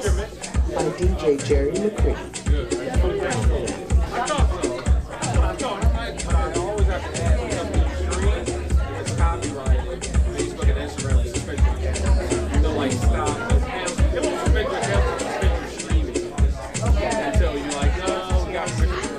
by DJ Jerry McCree. I thought so. I thought, but I always have to add stream. It's copyrighted. Facebook and Instagram is suspicious. They'll like stop. It won't suspect your account, suspect your streaming. They tell you like, no, we got permission.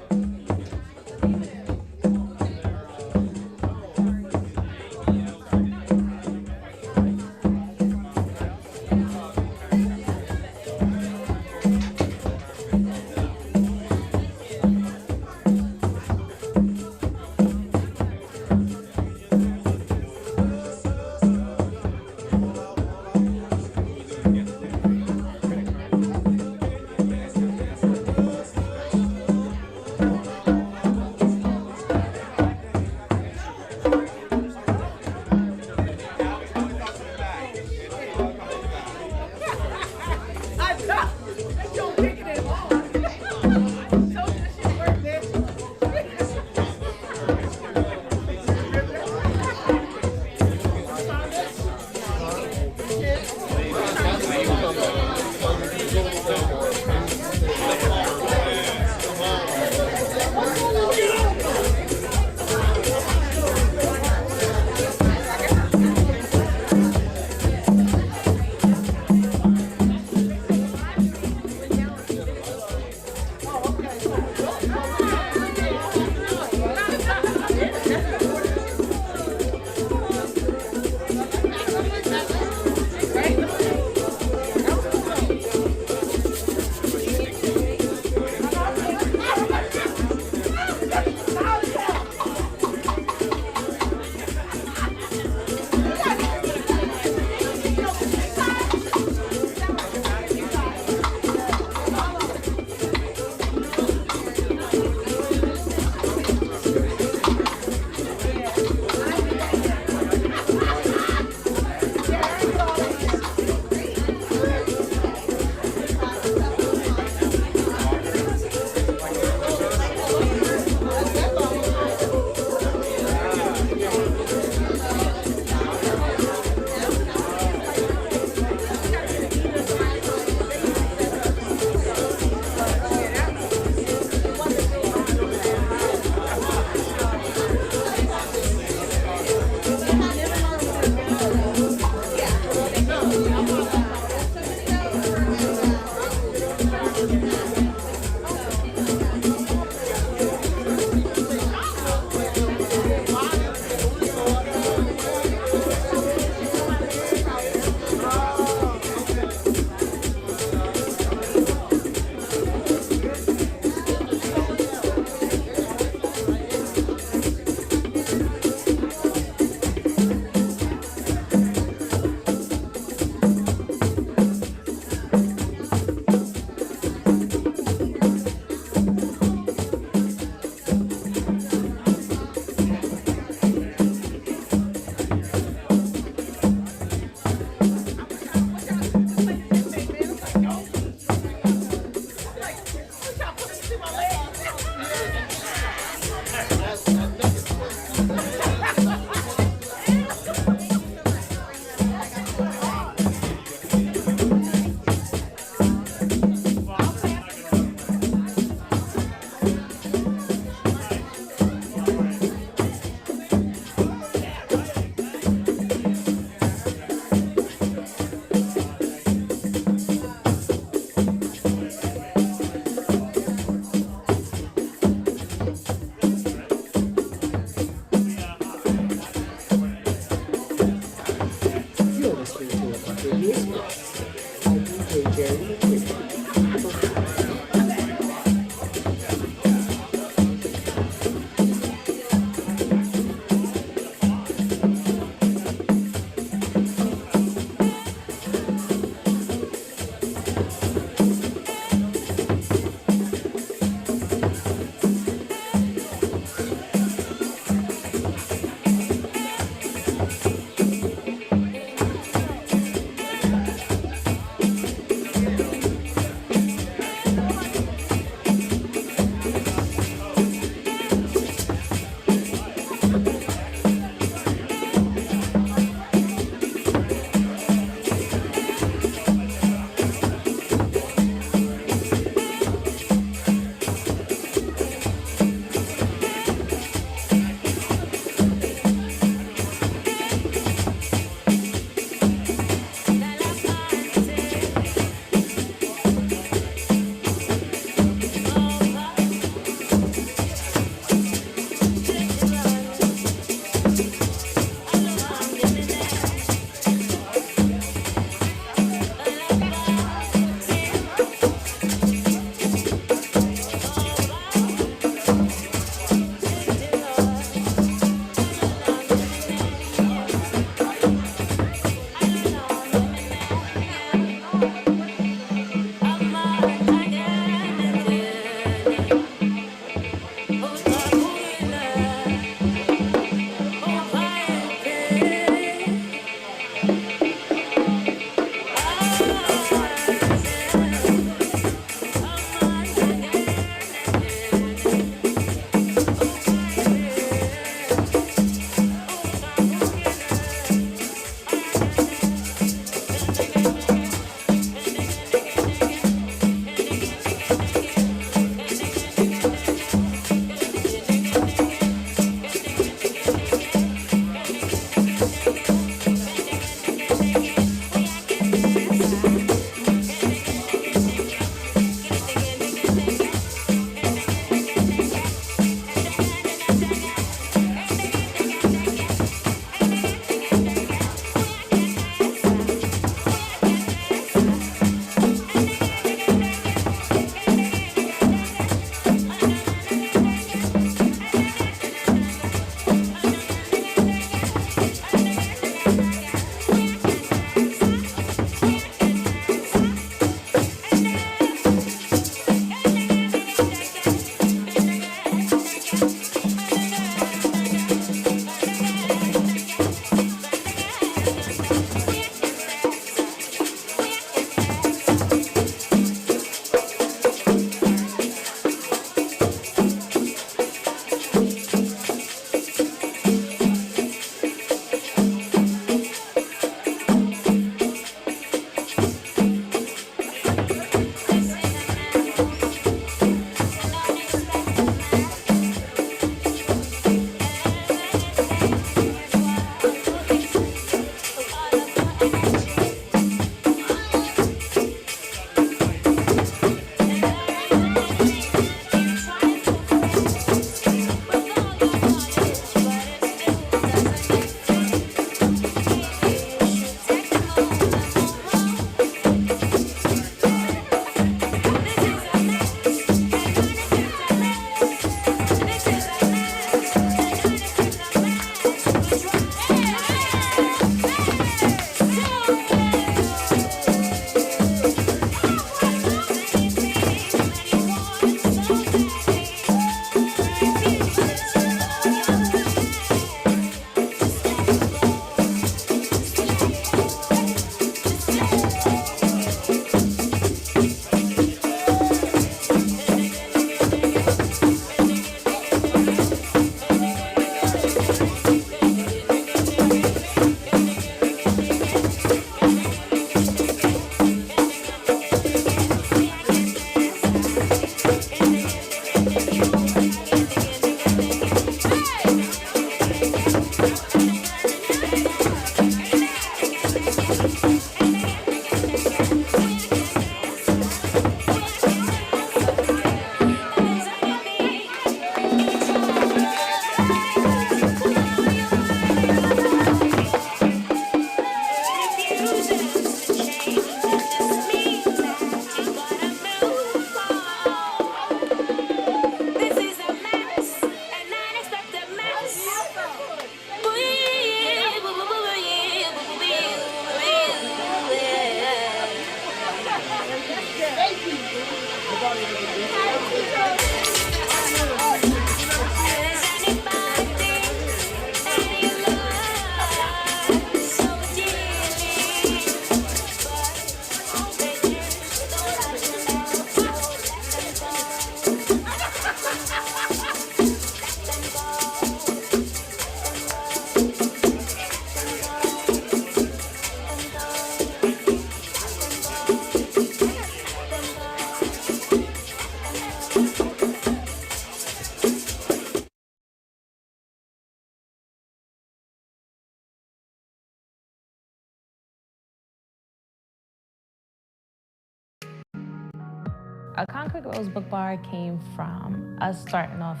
A Concrete Rose Book Bar came from us starting off.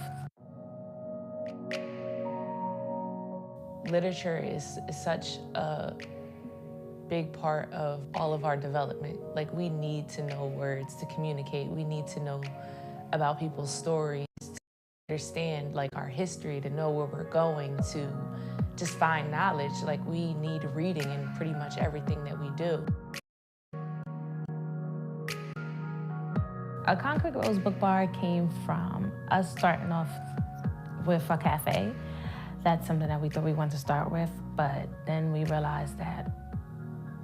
Literature is such a big part of all of our development. Like, we need to know words to communicate. We need to know about people's stories, to understand like our history, to know where we're going, to just find knowledge. Like, we need reading in pretty much everything that we do. A Concrete Rose Book Bar came from us starting off with a cafe. That's something that we thought we wanted to start with, but then we realized that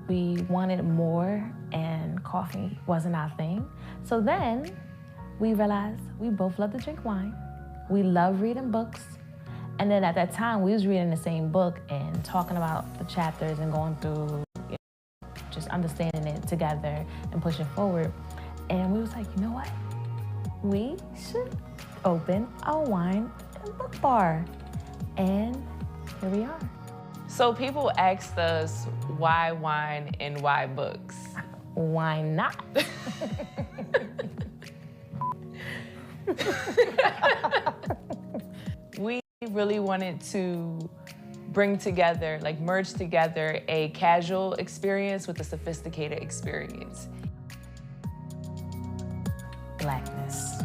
we wanted more and coffee wasn't our thing. So then we realized we both love to drink wine. We love reading books. And then at that time, we was reading the same book and talking about the chapters and going through, just understanding it together and pushing forward. And we was like, you know what? We should open a wine and book bar. And here we are. So people asked us, why wine and why books? Why not? We really wanted to bring together, like merge together a casual experience with a sophisticated experience. Blackness.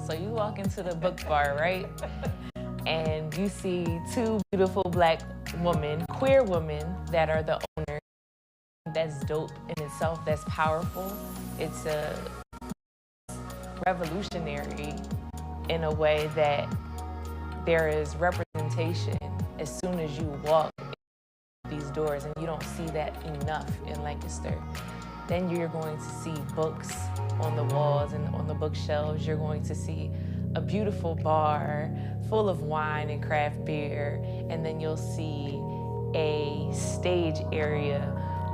So you walk into the book bar, right? And you see two beautiful Black women, queer women, that are the owners. That's dope in itself, that's powerful. It's a revolutionary in a way that there is representation as soon as you walk these doors, and you don't see that enough in Lancaster. Then you're going to see books on the walls and on the bookshelves. You're going to see a beautiful bar full of wine and craft beer, and then you'll see a stage area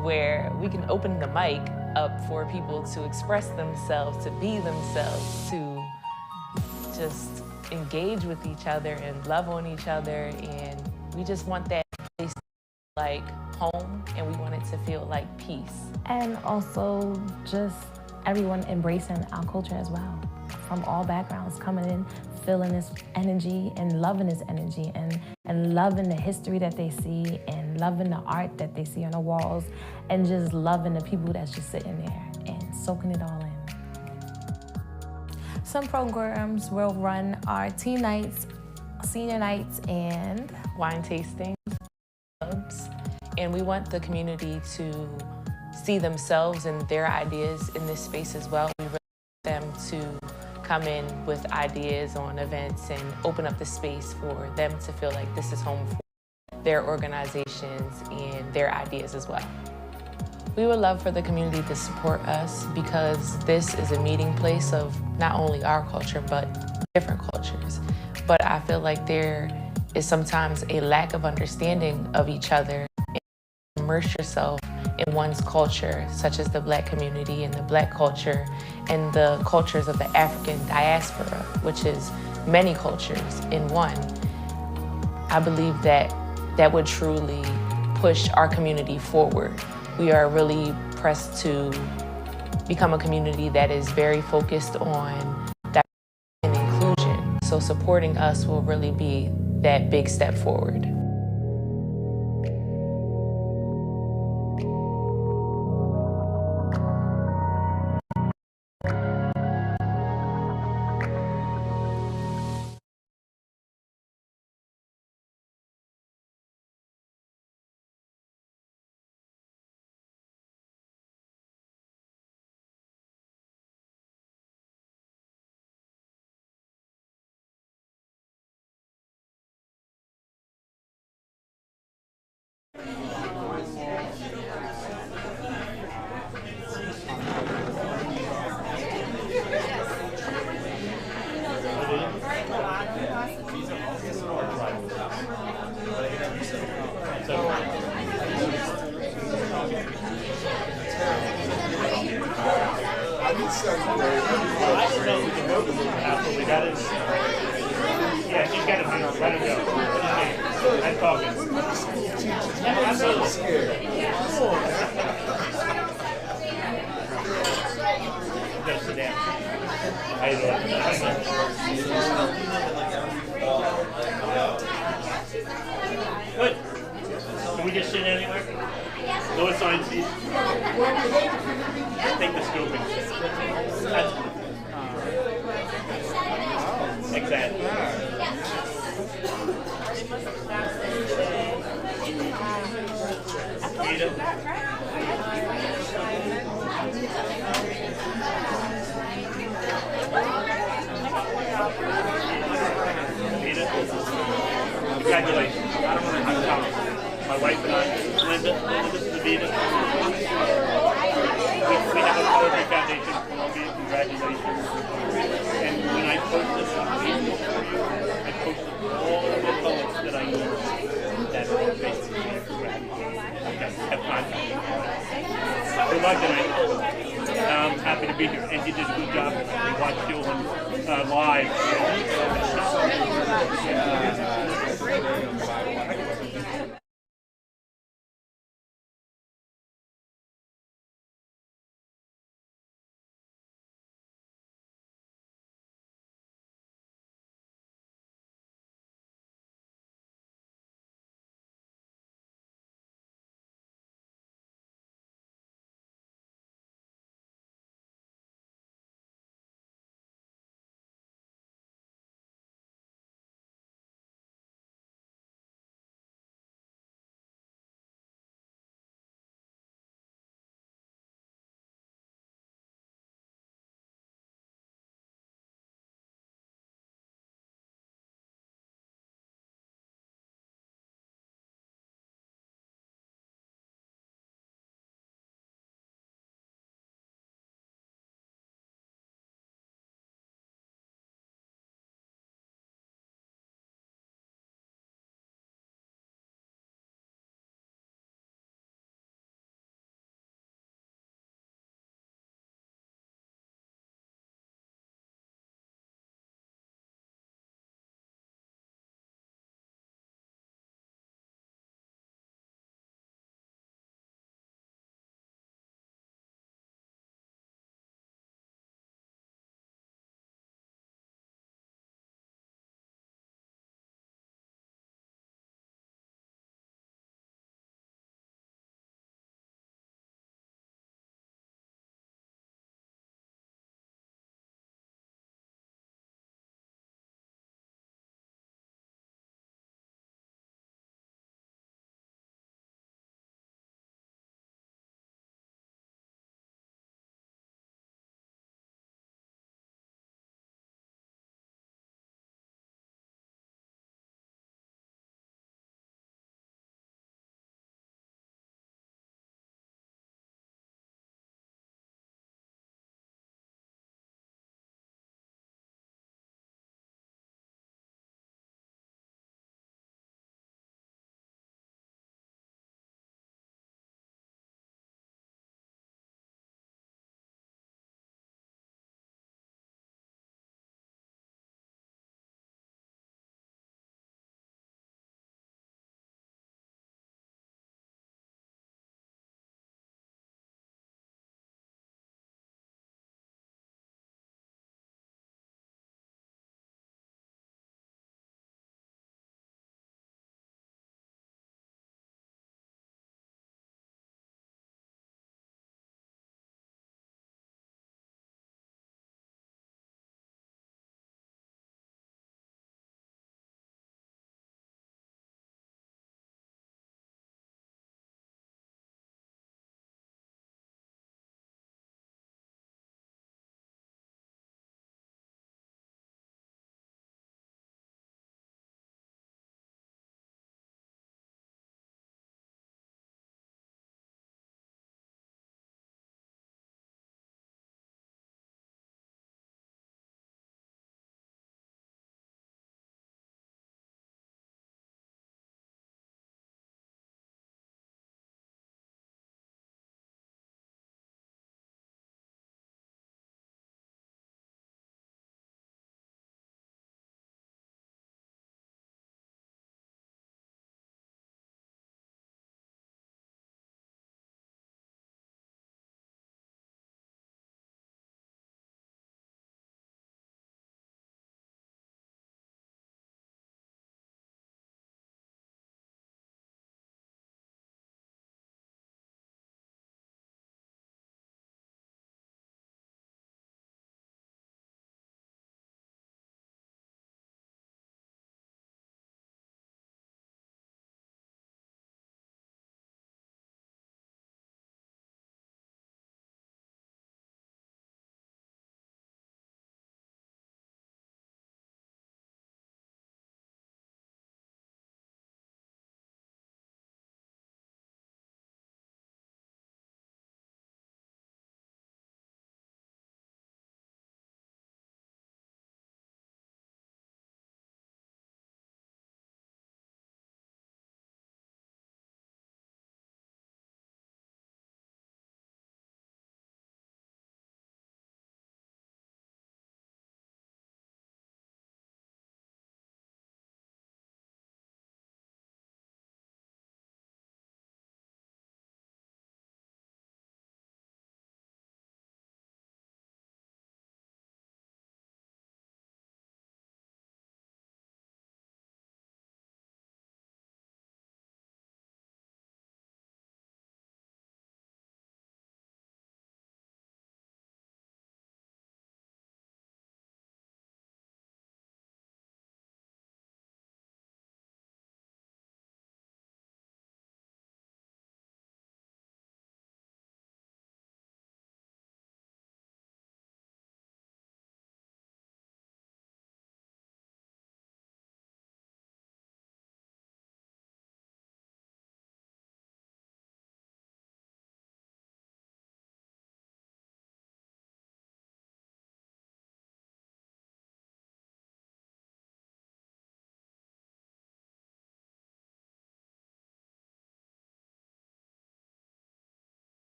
where we can open the mic up for people to express themselves, to be themselves, to just engage with each other and love on each other. And we just want that place like home, and we want it to feel like peace. And also just everyone embracing our culture as well, from all backgrounds, coming in, feeling this energy and loving this energy and loving the history that they see and loving the art that they see on the walls and just loving the people that's just sitting there and soaking it all in. Some programs will run our teen nights, senior nights, and wine tasting clubs. And we want the community to see themselves and their ideas in this space as well. We really want them to come in with ideas on events and open up the space for them to feel like this is home for their organizations and their ideas as well. We would love for the community to support us because this is a meeting place of not only our culture, but different cultures. But I feel like there is sometimes a lack of understanding of each other. Immerse yourself in one's culture, such as the Black community and the Black culture and the cultures of the African diaspora, which is many cultures in one. I believe that that would truly push our community forward. We are really pressed to become a community that is very focused on diversity and inclusion. So supporting us will really be that big step forward. Absolutely, that is. Yeah, she's got to be. Let her go. I'm talking. Absolutely. Go sit down. How you doing? Good. Can we just sit anywhere? No assigned seats. Take the scooping. That's good. Exactly. Rita? Rita? Congratulations. I'm Tom. My wife and I, Linda, this is Vita. We have a poetry foundation in Columbia. Congratulations. And when I posted on Facebook for you, I posted all of the poets that I know that are basically congratulations. Okay, have contact. Good luck tonight. I'm happy to be here. And you did a good job. We watched you on live.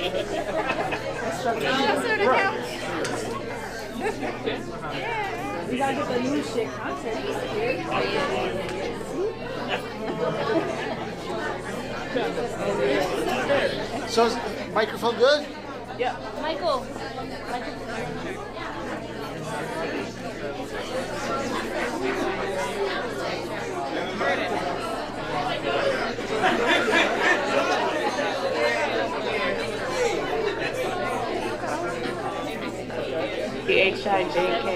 We gotta get the new shit content. So is microphone good? Yeah. Michael. H-I-J-K.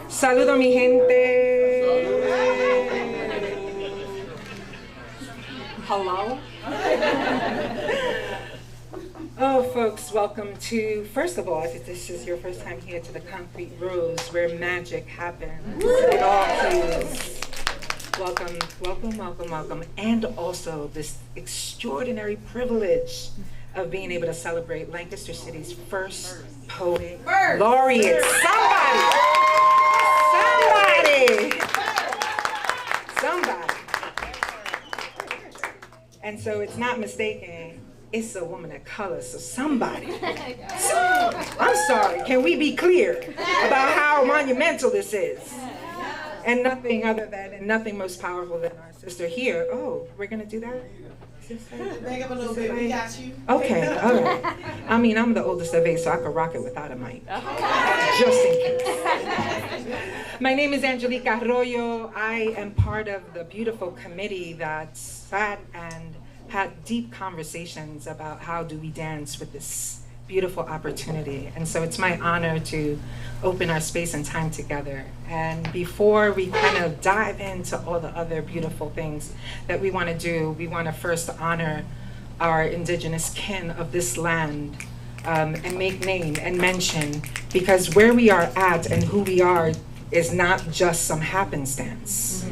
Saludo mi gente. Hello. Oh, folks, welcome to, first of all, if this is your first time here, to the Concrete Rose, where magic happens. It all cues. Welcome, welcome, welcome, welcome. And also this extraordinary privilege of being able to celebrate Lancaster City's first poet laureate. Somebody. And so it's not mistaken, it's a woman of color, so somebody. I'm sorry, can we be clear about how monumental this is? And nothing other than, and nothing most powerful than our sister here. Oh, we're gonna do that? Back up a little bit, we got you. Okay, all right. I mean, I'm the oldest of 8, so I could rock it without a mic. Just in case. My name is Angelica Arroyo. I am part of the beautiful committee that sat and had deep conversations about how do we dance with this beautiful opportunity. And so it's my honor to open our space and time together. And before we kind of dive into all the other beautiful things that we want to do, we want to first honor our indigenous kin of this land, and make name and mention, because where we are at and who we are is not just some happenstance.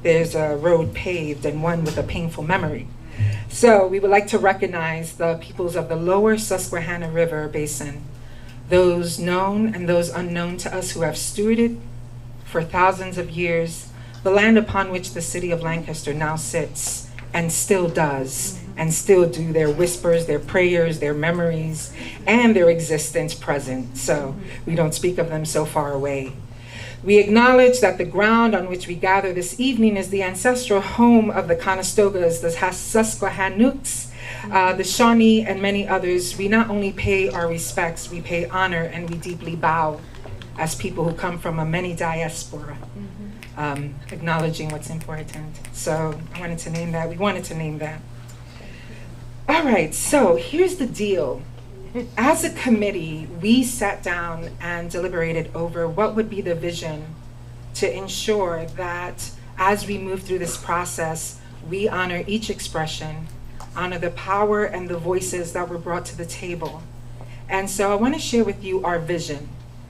There's a road paved and one with a painful memory. So we would like to recognize the peoples of the lower Susquehanna River Basin, those known and those unknown to us who have stewarded for thousands of years the land upon which the city of Lancaster now sits and still does, and still do their whispers, their prayers, their memories, and their existence present. So we don't speak of them so far away. We acknowledge that the ground on which we gather this evening is the ancestral home of the Conestogas, the Susquehannooks, the Shawnee, and many others. We not only pay our respects, we pay honor, and we deeply bow as people who come from a many diaspora, acknowledging what's important. So I wanted to name that. We wanted to name that. All right, so here's the deal. As a committee, we sat down and deliberated over what would be the vision to ensure that as we move through this process, we honor each expression, honor the power and the voices that were brought to the table. And so I want to share with you our vision,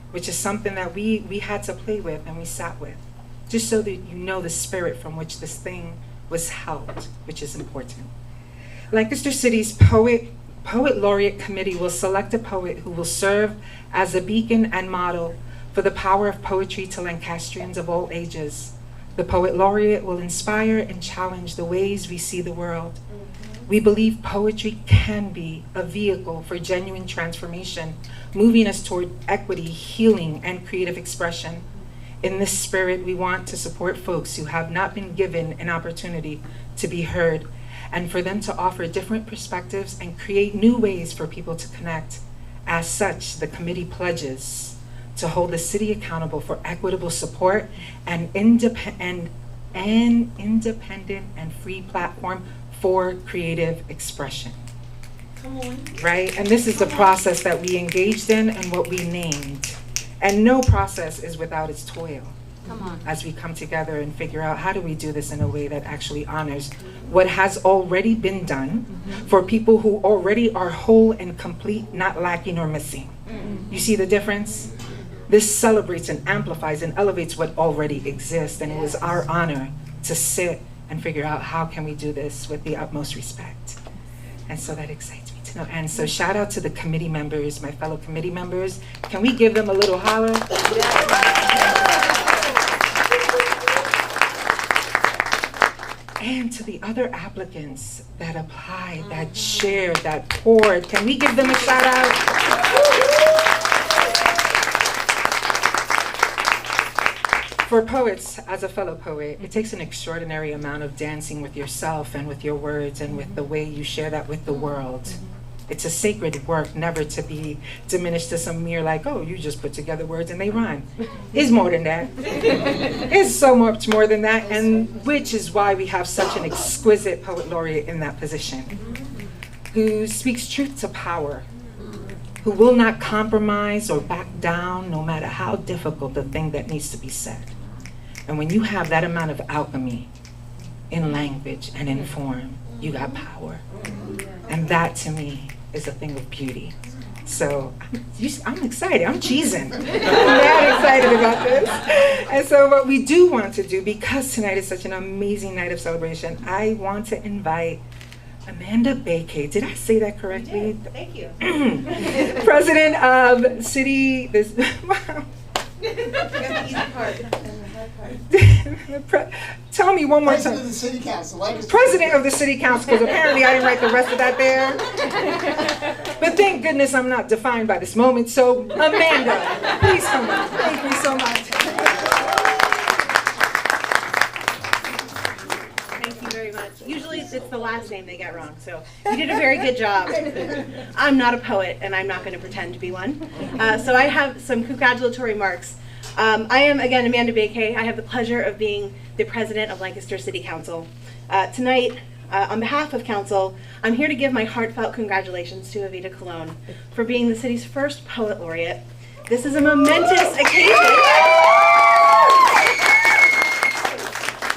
which is something that we had to play with and we sat with, just so that you know the spirit from which this thing was held, which is important. Lancaster City's Poet Laureate Committee will select a poet who will serve as a beacon and model for the power of poetry to Lancastrians of all ages. The Poet Laureate will inspire and challenge the ways we see the world. We believe poetry can be a vehicle for genuine transformation, moving us toward equity, healing, and creative expression. In this spirit, we want to support folks who have not been given an opportunity to be heard, and for them to offer different perspectives and create new ways for people to connect. As such, the committee pledges to hold the city accountable for equitable support and independent and free platform for creative expression. Come on. Right? And this is the process that we engaged in and what we named. And no process is without its toil. As we come together and figure out how do we do this in a way that actually honors what has already been done for people who already are whole and complete, not lacking or missing. You see the difference? This celebrates and amplifies and elevates what already exists, and it was our honor to sit and figure out how can we do this with the utmost respect. And so that excites me to know. And so shout out to the committee members, my fellow committee members. Can we give them a little holler? And to the other applicants that applied, that shared, that poured, can we give them a shout out? For poets, as a fellow poet, it takes an extraordinary amount of dancing with yourself and with your words and with the way you share that with the world. It's a sacred work, never to be diminished to some mere like, oh, you just put together words and they rhyme. It's more than that. It's so much more than that, and which is why we have such an exquisite poet laureate in that position, who speaks truth to power, who will not compromise or back down no matter how difficult the thing that needs to be said. And when you have that amount of alchemy in language and in form, you got power. And that to me is a thing of beauty. So I'm excited, I'm cheesing. I'm that excited about this. And so what we do want to do, because tonight is such an amazing night of celebration, I want to invite Amanda Bakay. Did I say that correctly? Yes, thank you. President of City, wow. Tell me one more time. President of the City Council. President of the City Council, because apparently I didn't write the rest of that there. But thank goodness I'm not defined by this moment. So Amanda, please come on. Thank you so much. Thank you very much. Usually it's the last name they get wrong, so you did a very good job. I'm not a poet, and I'm not going to pretend to be one. So I have some congratulatory remarks. I am, again, Amanda Bakay. I have the pleasure of being the president of Lancaster City Council. Tonight, on behalf of council, I'm here to give my heartfelt congratulations to Evita Colon for being the city's first poet laureate. This is a momentous occasion.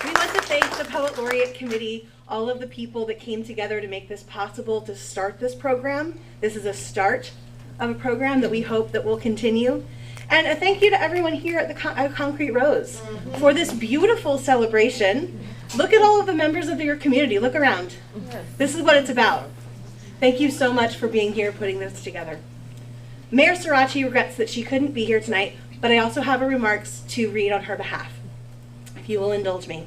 We want to thank the Poet Laureate Committee, all of the people that came together to make this possible to start this program. This is a start of a program that we hope that will continue. And a thank you to everyone here at the Concrete Rose for this beautiful celebration. Look at all of the members of your community. Look around. This is what it's about. Thank you so much for being here, putting this together. Mayor Sirachi regrets that she couldn't be here tonight, but I also have her remarks to read on her behalf, if you will indulge me.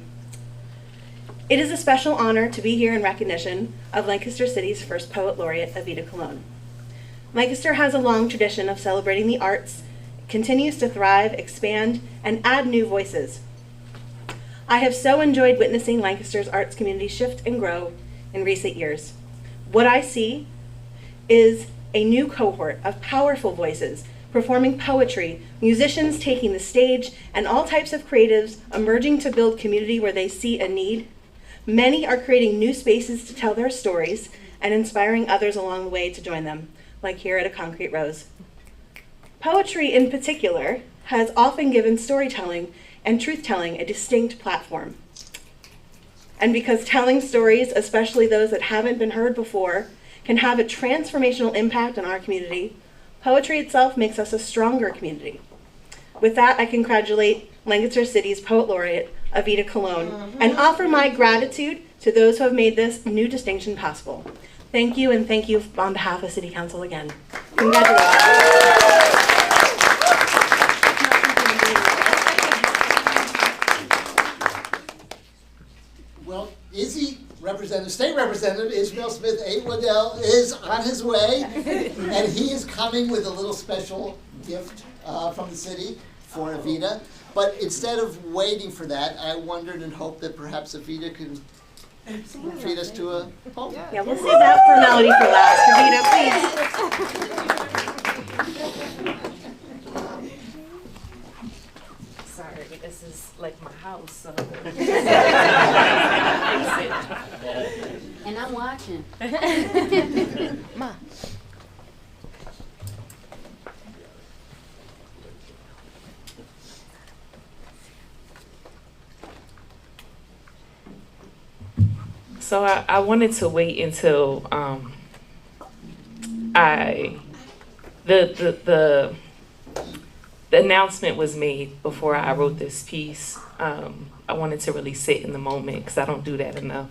It is a special honor to be here in recognition of Lancaster City's first poet laureate, Evita Colon. Lancaster has a long tradition of celebrating the arts, continues to thrive, expand, and add new voices. I have so enjoyed witnessing Lancaster's arts community shift and grow in recent years. What I see is a new cohort of powerful voices performing poetry, musicians taking the stage, and all types of creatives emerging to build community where they see a need. Many are creating new spaces to tell their stories and inspiring others along the way to join them, like here at A Concrete Rose. Poetry in particular has often given storytelling and truth-telling a distinct platform. And because telling stories, especially those that haven't been heard before, can have a transformational impact on our community, poetry itself makes us a stronger community. With that, I congratulate Lancaster City's Poet Laureate, Evita Colon, and offer my gratitude to those who have made this new distinction possible. Thank you, and thank you on behalf of City Council again. Congratulations. Well, Izzy, State Representative Ishmael Smith A. Waddell is on his way, and he is coming with a little special gift from the city for Evita. But instead of waiting for that, I wondered and hoped that perhaps Evita can treat us to a poem. Yeah, we'll save that formality for last. Evita, please. Sorry, this is like my house, so. And I'm watching. Ma. So I wanted to wait until the announcement was made before I wrote this piece. I wanted to really sit in the moment because I don't do that enough.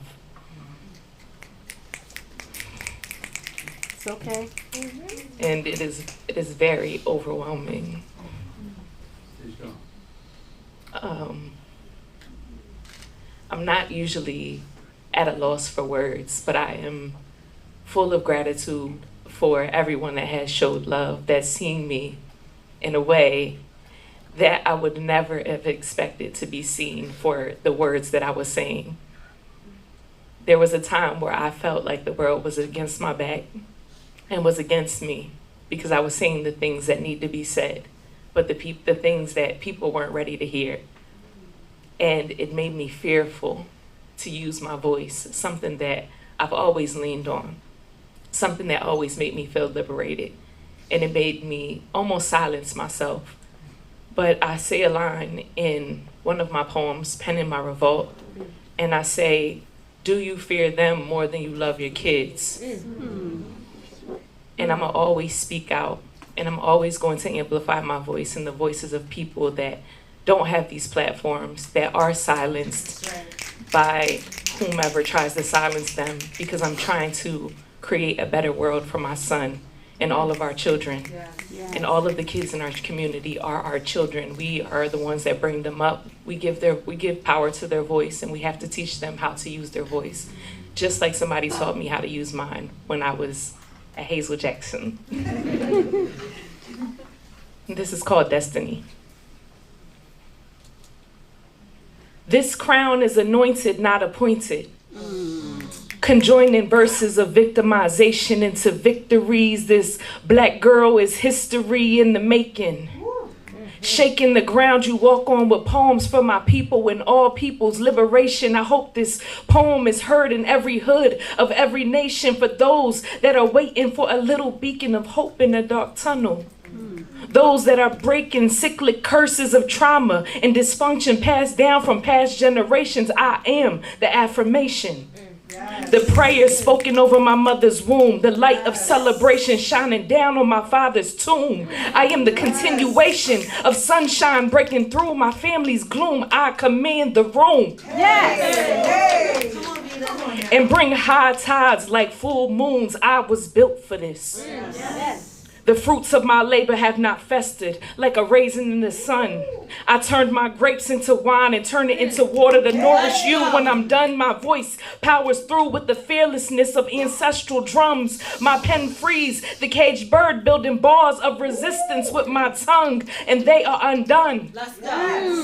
It's okay. And it is very overwhelming. I'm not usually at a loss for words, but I am full of gratitude for everyone that has showed love, that's seen me in a way that I would never have expected to be seen for the words that I was saying. There was a time where I felt like the world was against my back and was against me because I was saying the things that need to be said, but the things that people weren't ready to hear. And it made me fearful to use my voice, something that I've always leaned on, something that always made me feel liberated. And it made me almost silence myself. But I say a line in one of my poems, Pen in My Revolt, and I say, do you fear them more than you love your kids? And I'm gonna always speak out, and I'm always going to amplify my voice and the voices of people that don't have these platforms, that are silenced by whomever tries to silence them, because I'm trying to create a better world for my son and all of our children. And all of the kids in our community are our children. We are the ones that bring them up. We give power to their voice, and we have to teach them how to use their voice, just like somebody taught me how to use mine when I was at Hazel Jackson. This is called Destiny. This crown is anointed, not appointed. Conjoining verses of victimization into victories. This black girl is history in the making. Shaking the ground you walk on with poems for my people and all people's liberation. I hope this poem is heard in every hood of every nation for those that are waiting for a little beacon of hope in a dark tunnel. Those that are breaking cyclic curses of trauma and dysfunction passed down from past generations. I am the affirmation. The prayer spoken over my mother's womb, the light of celebration shining down on my father's tomb. I am the continuation of sunshine breaking through my family's gloom. I command the room. Yes. And bring high tides like full moons. I was built for this. Yes. The fruits of my labor have not festered like a raisin in the sun. I turned my grapes into wine and turned it into water to nourish you. When I'm done, my voice powers through with the fearlessness of ancestral drums. My pen frees the caged bird, building bars of resistance with my tongue, and they are undone. Let's go.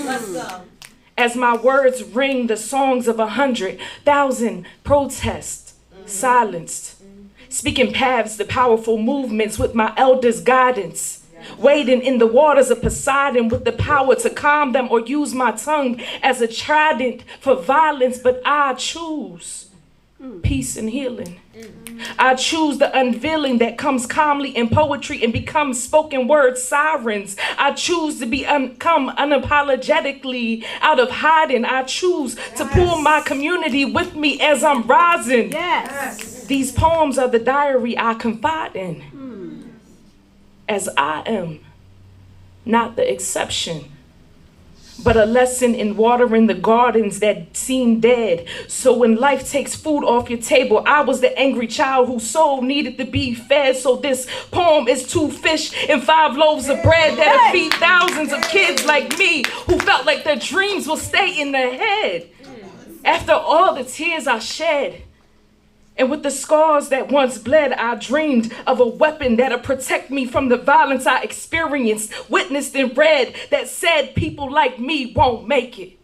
Let's go. As my words ring the songs of 100,000 protests, silenced. Speaking paths to powerful movements with my elders' guidance. Wading in the waters of Poseidon with the power to calm them or use my tongue as a trident for violence. But I choose peace and healing. I choose the unveiling that comes calmly in poetry and becomes spoken word sirens. I choose to come unapologetically out of hiding. I choose to pull my community with me as I'm rising. Yes. These poems are the diary I confide in, as I am not the exception, but a lesson in watering the gardens that seem dead. So when life takes food off your table, I was the angry child whose soul needed to be fed. So this poem is 2 fish and 5 loaves of bread that'll feed thousands of kids like me who felt like their dreams will stay in their head. After all the tears I shed, and with the scars that once bled, I dreamed of a weapon that'll protect me from the violence I experienced, witnessed and read, that said people like me won't make it.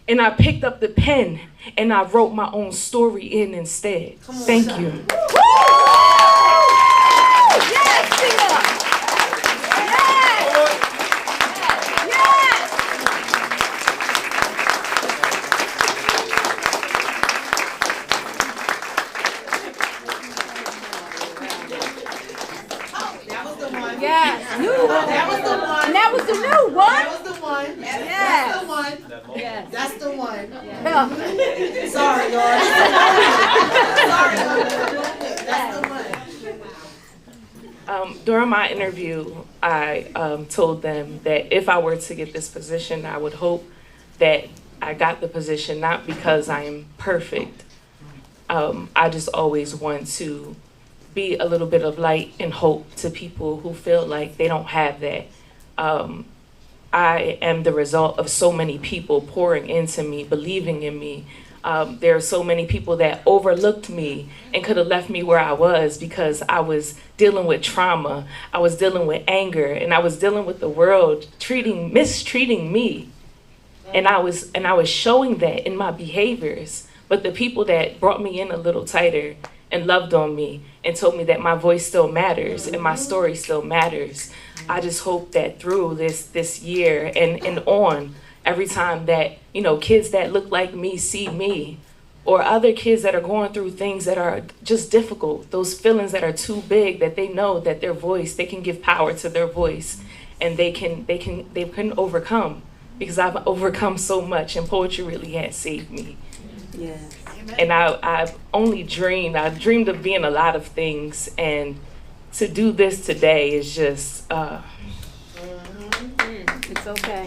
And I picked up the pen and I wrote my own story in instead. Thank you. That was the new one. That was the one. Yes. That's the one. Yes. That's the one. Yeah. Sorry, y'all. Sorry, y'all. That's the one. During my interview, I told them that if I were to get this position, I would hope that I got the position not because I am perfect, I just always want to be a little bit of light and hope to people who feel like they don't have that. I am the result of so many people pouring into me, believing in me. There are so many people that overlooked me and could have left me where I was because I was dealing with trauma, I was dealing with anger, and I was dealing with the world mistreating me. And I was showing that in my behaviors. But the people that brought me in a little tighter and loved on me and told me that my voice still matters and my story still matters. I just hope that through this year and on, every time that, kids that look like me see me, or other kids that are going through things that are just difficult, those feelings that are too big, that they know that their voice, they can give power to their voice, and they can overcome, because I've overcome so much, and poetry really has saved me. Yes. And I've only dreamed of being a lot of things, and to do this today is just It's okay.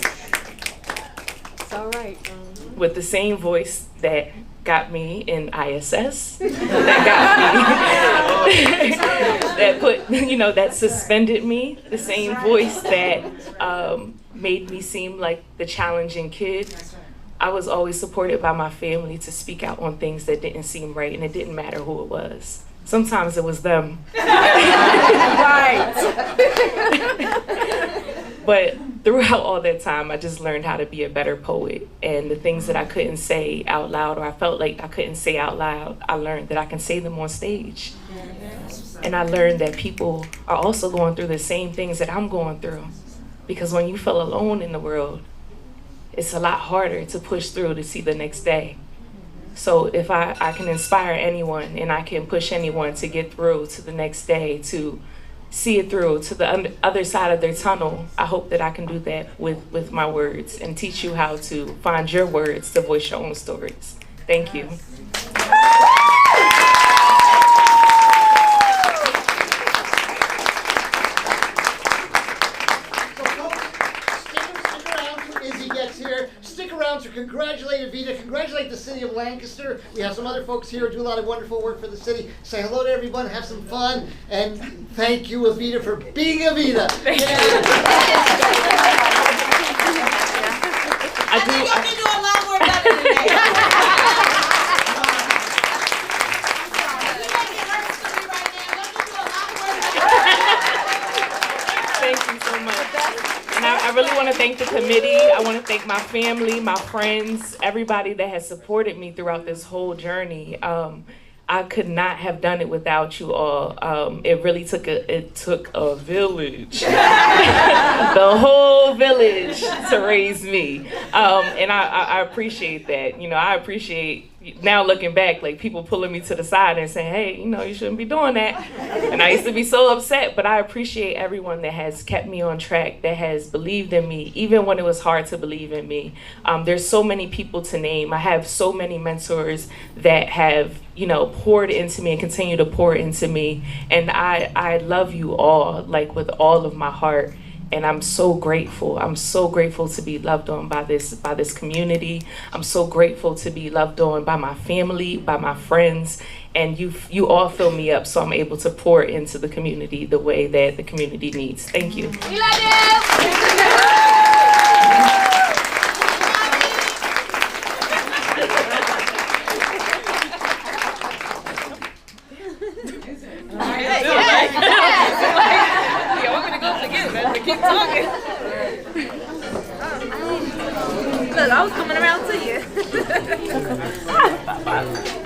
It's all right. with the same voice that got me in ISS, that got me, that put, that suspended me, the same voice that made me seem like the challenging kid. I was always supported by my family to speak out on things that didn't seem right, and it didn't matter who it was. Sometimes it was them. Right. But throughout all that time, I just learned how to be a better poet. And the things that I couldn't say out loud, or I felt like I couldn't say out loud, I learned that I can say them on stage. And I learned that people are also going through the same things that I'm going through. Because when you feel alone in the world, it's a lot harder to push through to see the next day. So if I can inspire anyone, and I can push anyone to get through to the next day, to see it through to the other side of their tunnel, I hope that I can do that with my words and teach you how to find your words to voice your own stories. Thank you. Stick around to congratulate Evita, congratulate the city of Lancaster. We have some other folks here who do a lot of wonderful work for the city. Say hello to everyone, have some fun, and thank you, Evita, for being Evita. I think you can do a lot more better than that. Thank you so much. And I really want to thank the committee. I want to thank my family, my friends, everybody that has supported me throughout this whole journey. I could not have done it without you all. It really took a village, the whole village to raise me. And I appreciate that. I appreciate, now looking back, like people pulling me to the side and saying, hey, you shouldn't be doing that. And I used to be so upset, but I appreciate everyone that has kept me on track, that has believed in me, even when it was hard to believe in me. There's so many people to name. I have so many mentors that have, poured into me and continue to pour into me. And I love you all, like with all of my heart. And I'm so grateful. I'm so grateful to be loved on by this community. I'm so grateful to be loved on by my family, by my friends. And you all fill me up, so I'm able to pour into the community the way that the community needs. Thank you. We love you. Keep talking. Look, I was coming around to you.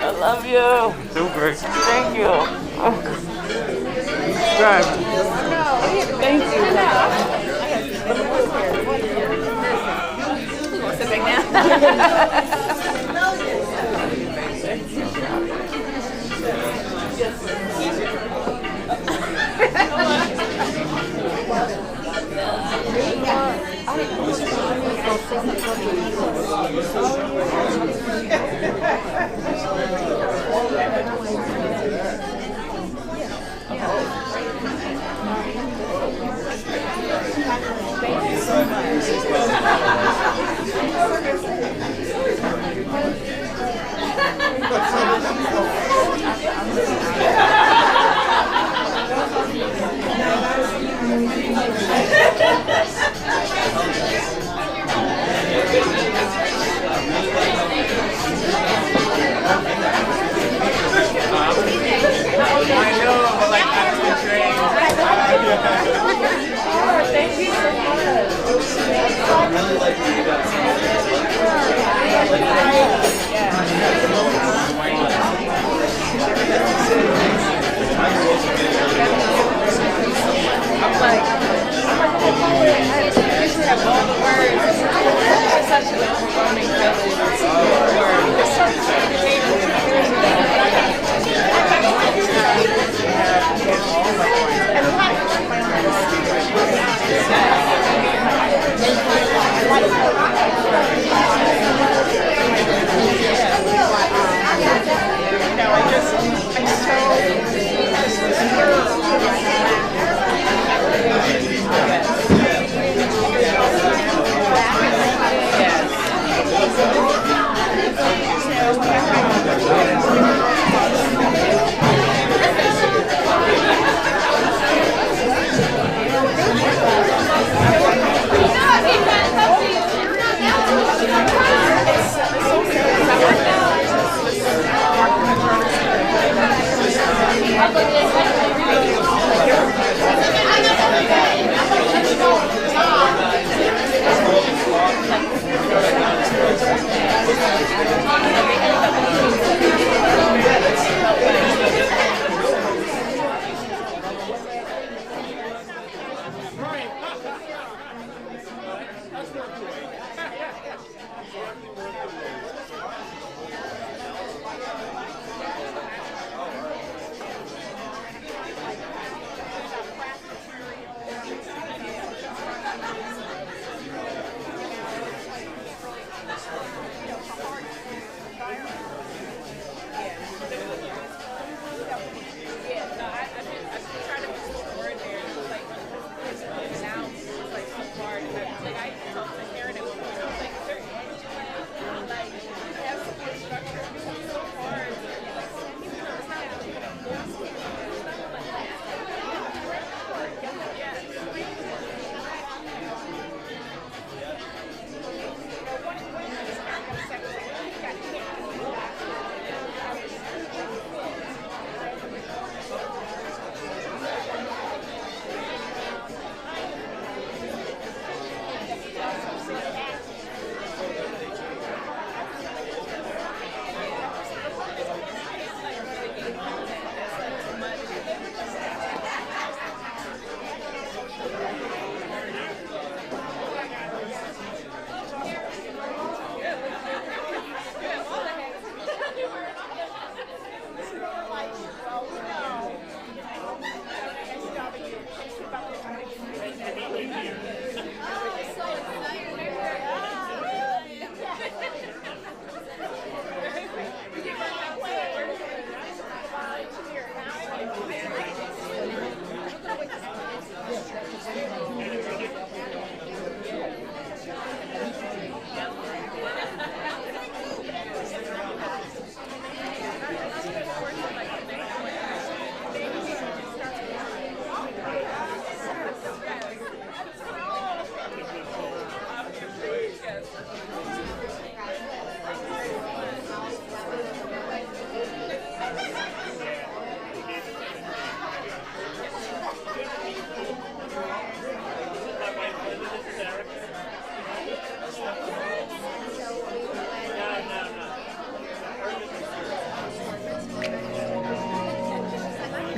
I love you. Super. Thank you. Thank you. We're gonna sit back now.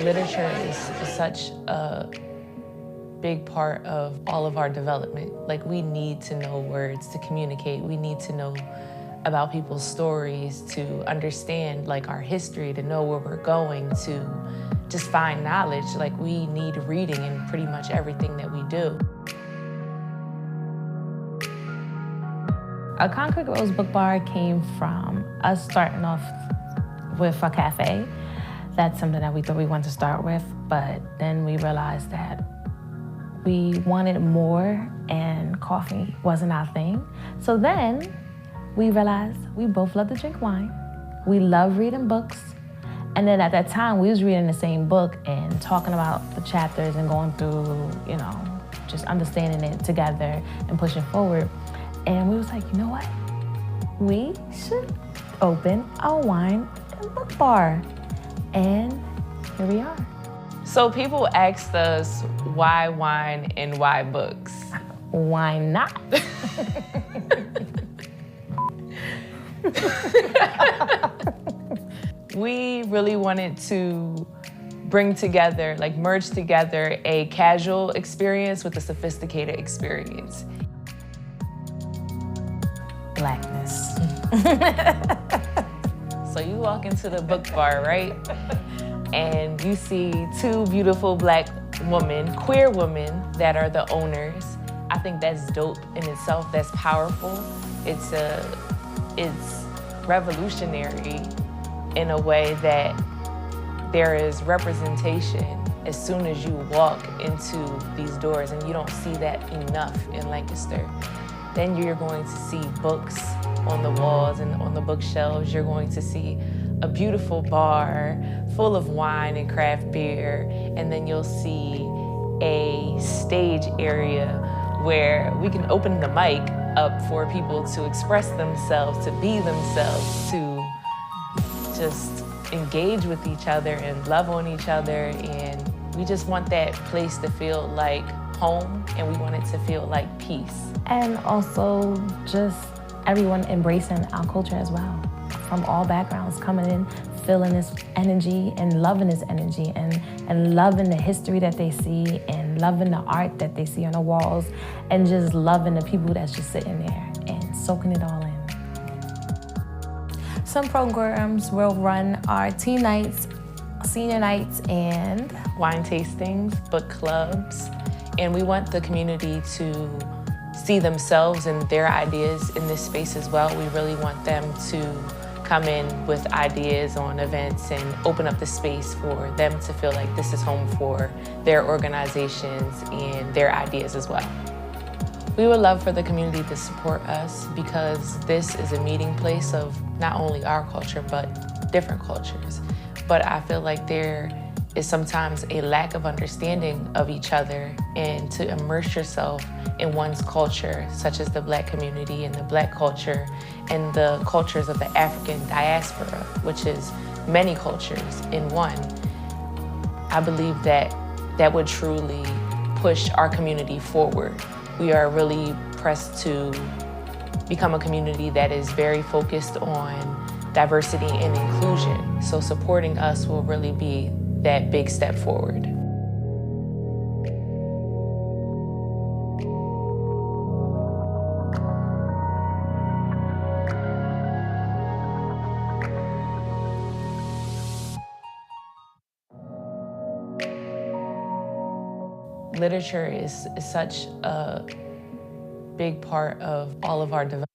Literature is such a big part of all of our development. Like, we need to know words to communicate. We need to know about people's stories to understand like our history, to know where we're going, to just find knowledge. Like, we need reading in pretty much everything that we do. A Concrete Rose Book Bar came from us starting off with a cafe. That's something that we thought we wanted to start with, but then we realized that we wanted more and coffee wasn't our thing. So then we realized we both love to drink wine. We love reading books. And then at that time, we was reading the same book and talking about the chapters and going through, you know, just understanding it together and pushing forward. And we was like, you know what? We should open a wine and book bar. And here we are. So people asked us why wine and why books? Why not? We really wanted to bring together, like merge together a casual experience with a sophisticated experience. Blackness. So you walk into the book bar, right? And you see two beautiful Black women, queer women, that are the owners. I think that's dope in itself. That's powerful. It's revolutionary in a way that there is representation as soon as you walk into these doors, and you don't see that enough in Lancaster. Then you're going to see books on the walls and on the bookshelves. You're going to see a beautiful bar full of wine and craft beer, and then you'll see a stage area where we can open the mic up for people to express themselves, to be themselves, to just engage with each other and love on each other. And we just want that place to feel like home, and we want it to feel like peace. And also just everyone embracing our culture as well, from all backgrounds, coming in, feeling this energy and loving this energy, and loving the history that they see, and loving the art that they see on the walls, and just loving the people that's just sitting there and soaking it all in. Some programs will run our teen nights, senior nights, and wine tastings, book clubs, and we want the community to see themselves and their ideas in this space as well. We really want them to come in with ideas on events and open up the space for them to feel like this is home for their organizations and their ideas as well. We would love for the community to support us, because this is a meeting place of not only our culture, but different cultures. But I feel like there is sometimes a lack of understanding of each other, and to immerse yourself in one's culture, such as the Black community and the Black culture and the cultures of the African diaspora, which is many cultures in one. I believe that that would truly push our community forward. We are really pressed to become a community that is very focused on diversity and inclusion. So supporting us will really be that big step forward. Literature is such a big part of all of our development.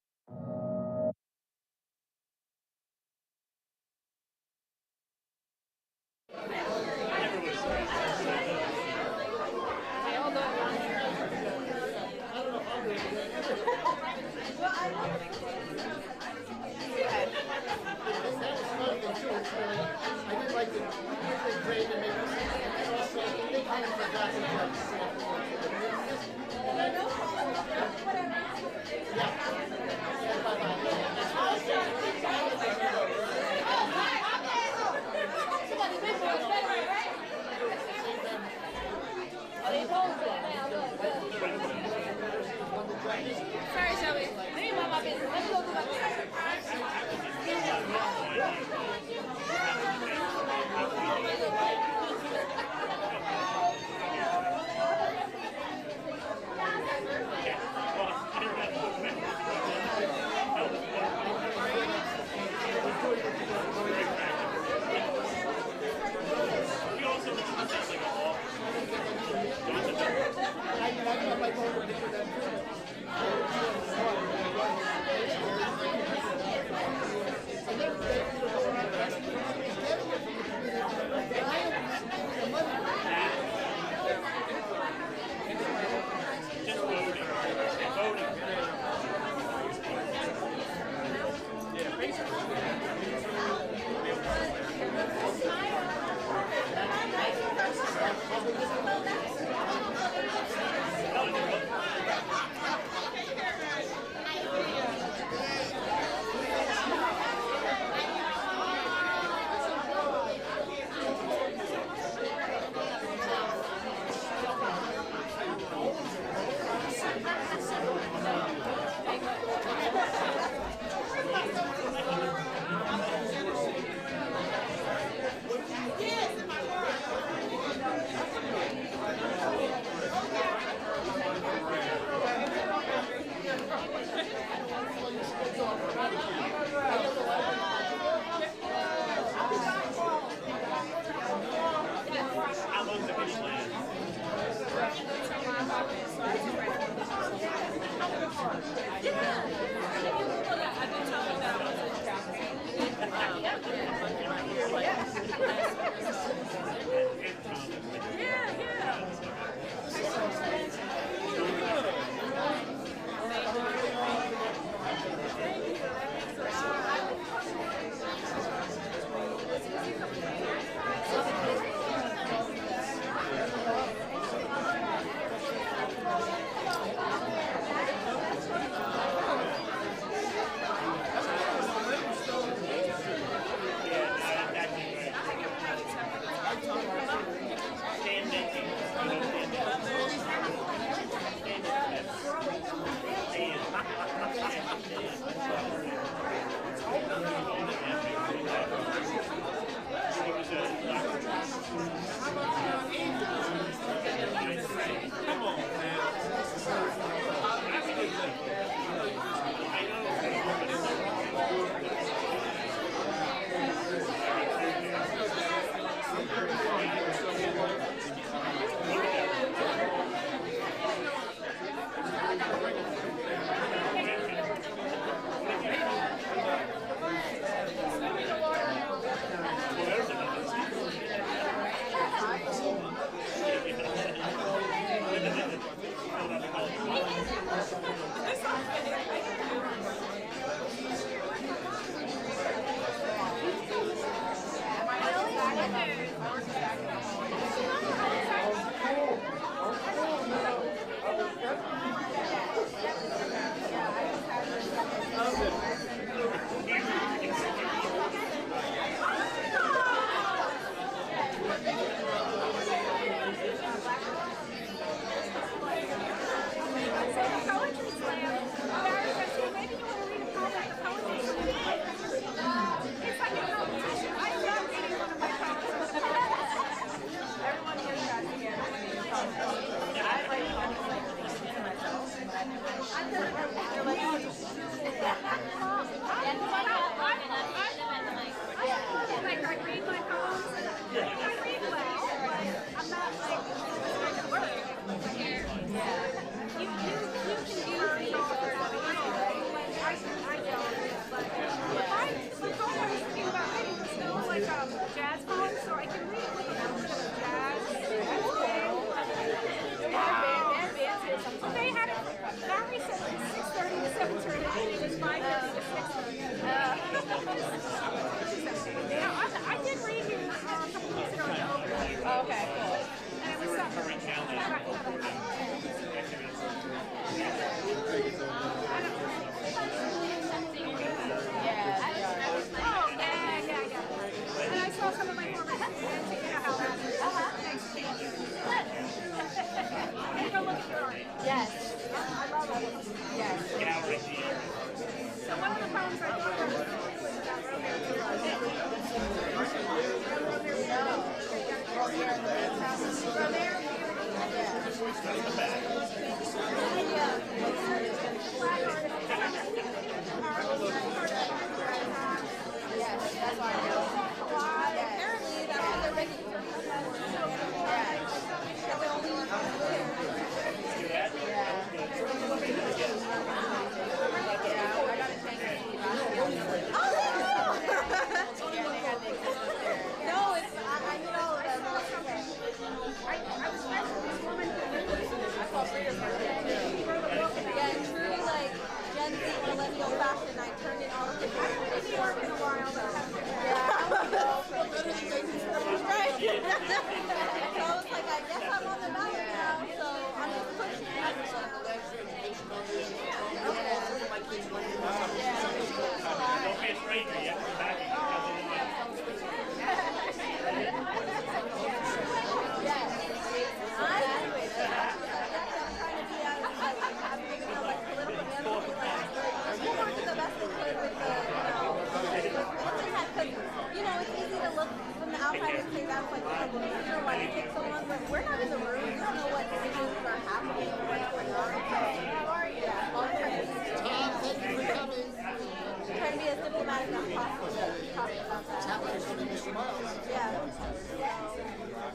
had enough possible talking about It's that. happening to Mr. Miles. Yeah.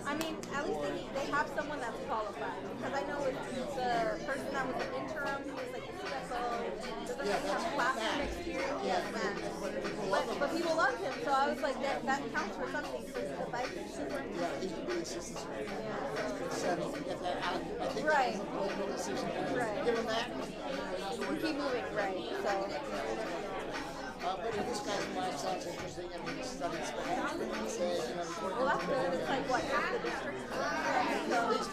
I mean, at least they have someone that's qualified. Because I know it's the person that was an interim, who was like the CFO, doesn't really have classroom experience. Yeah, but people loved him, so I was like, that counts for something. So the vice is super Yeah, he's been really assistant. Yeah. Settle to get that out. I think Right. that's a really good decision. Right. Give him that. Keep moving, right? So. But in this guy's life sounds interesting. I mean, he's studied Spanish. Well, that's good. It's like what, half the district? So, right.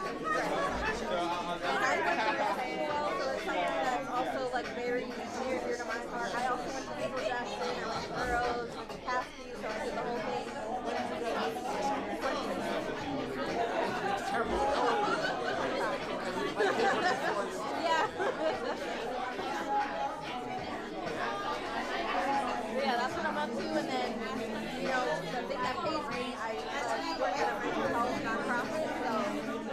And I went to that school, so it's something that's also like very near and dear to my heart. I also went to April Jackson, I went to Burroughs, went to Cassidy, so I did the whole thing. Terrible. Yeah, that's what I'm up to, and then, you know, the thing that pays me, I work at a mental health nonprofit, so